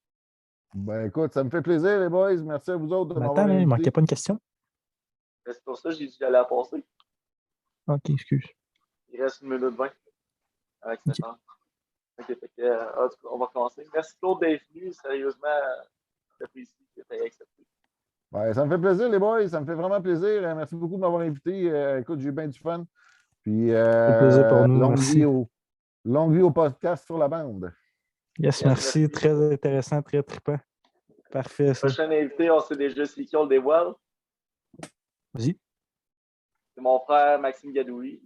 Ben écoute, ça me fait plaisir, les boys. Merci à vous autres de m'avoir Attends, il invité. ne manquait pas une question. C'est pour ça que j'ai dit d'aller la passer. OK, excuse. Il reste 1 minute 20 avec cette heure. OK, fait que, on va commencer. Merci Claude d'être venu. Sérieusement, j'apprécie que tu aies accepté. Ben, ça me fait plaisir, les boys. Ça me fait vraiment plaisir. Merci beaucoup de m'avoir invité. Écoute, j'ai eu bien du fun. Puis, plaisir pour nous. Longue vie au podcast sur la bande. Yes, merci. Très intéressant, très trippant. Parfait, ça. Prochain invité, on sait déjà c'est qui, on le dévoile. Vas-y. C'est mon frère Maxime Gadoui.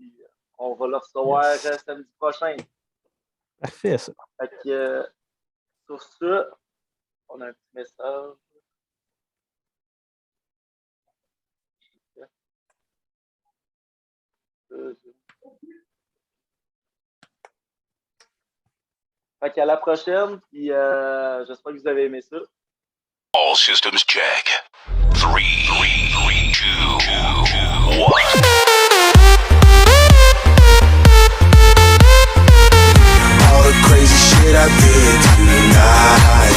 On va le recevoir samedi prochain. Parfait, ça. Fait que, sur ça, on a un petit message. Fait qu'à la prochaine, puis j'espère que vous avez aimé ça. All systems check. 3, 2, 1. All the crazy shit I did tonight,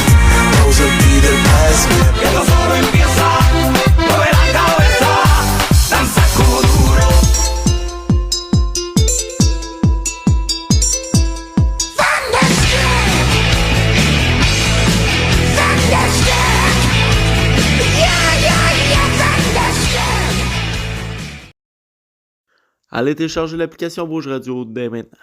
those will be the best memories. Esto solo empieza, mueve la cabeza, danza como duro. Allez télécharger l'application Rouge Radio dès maintenant.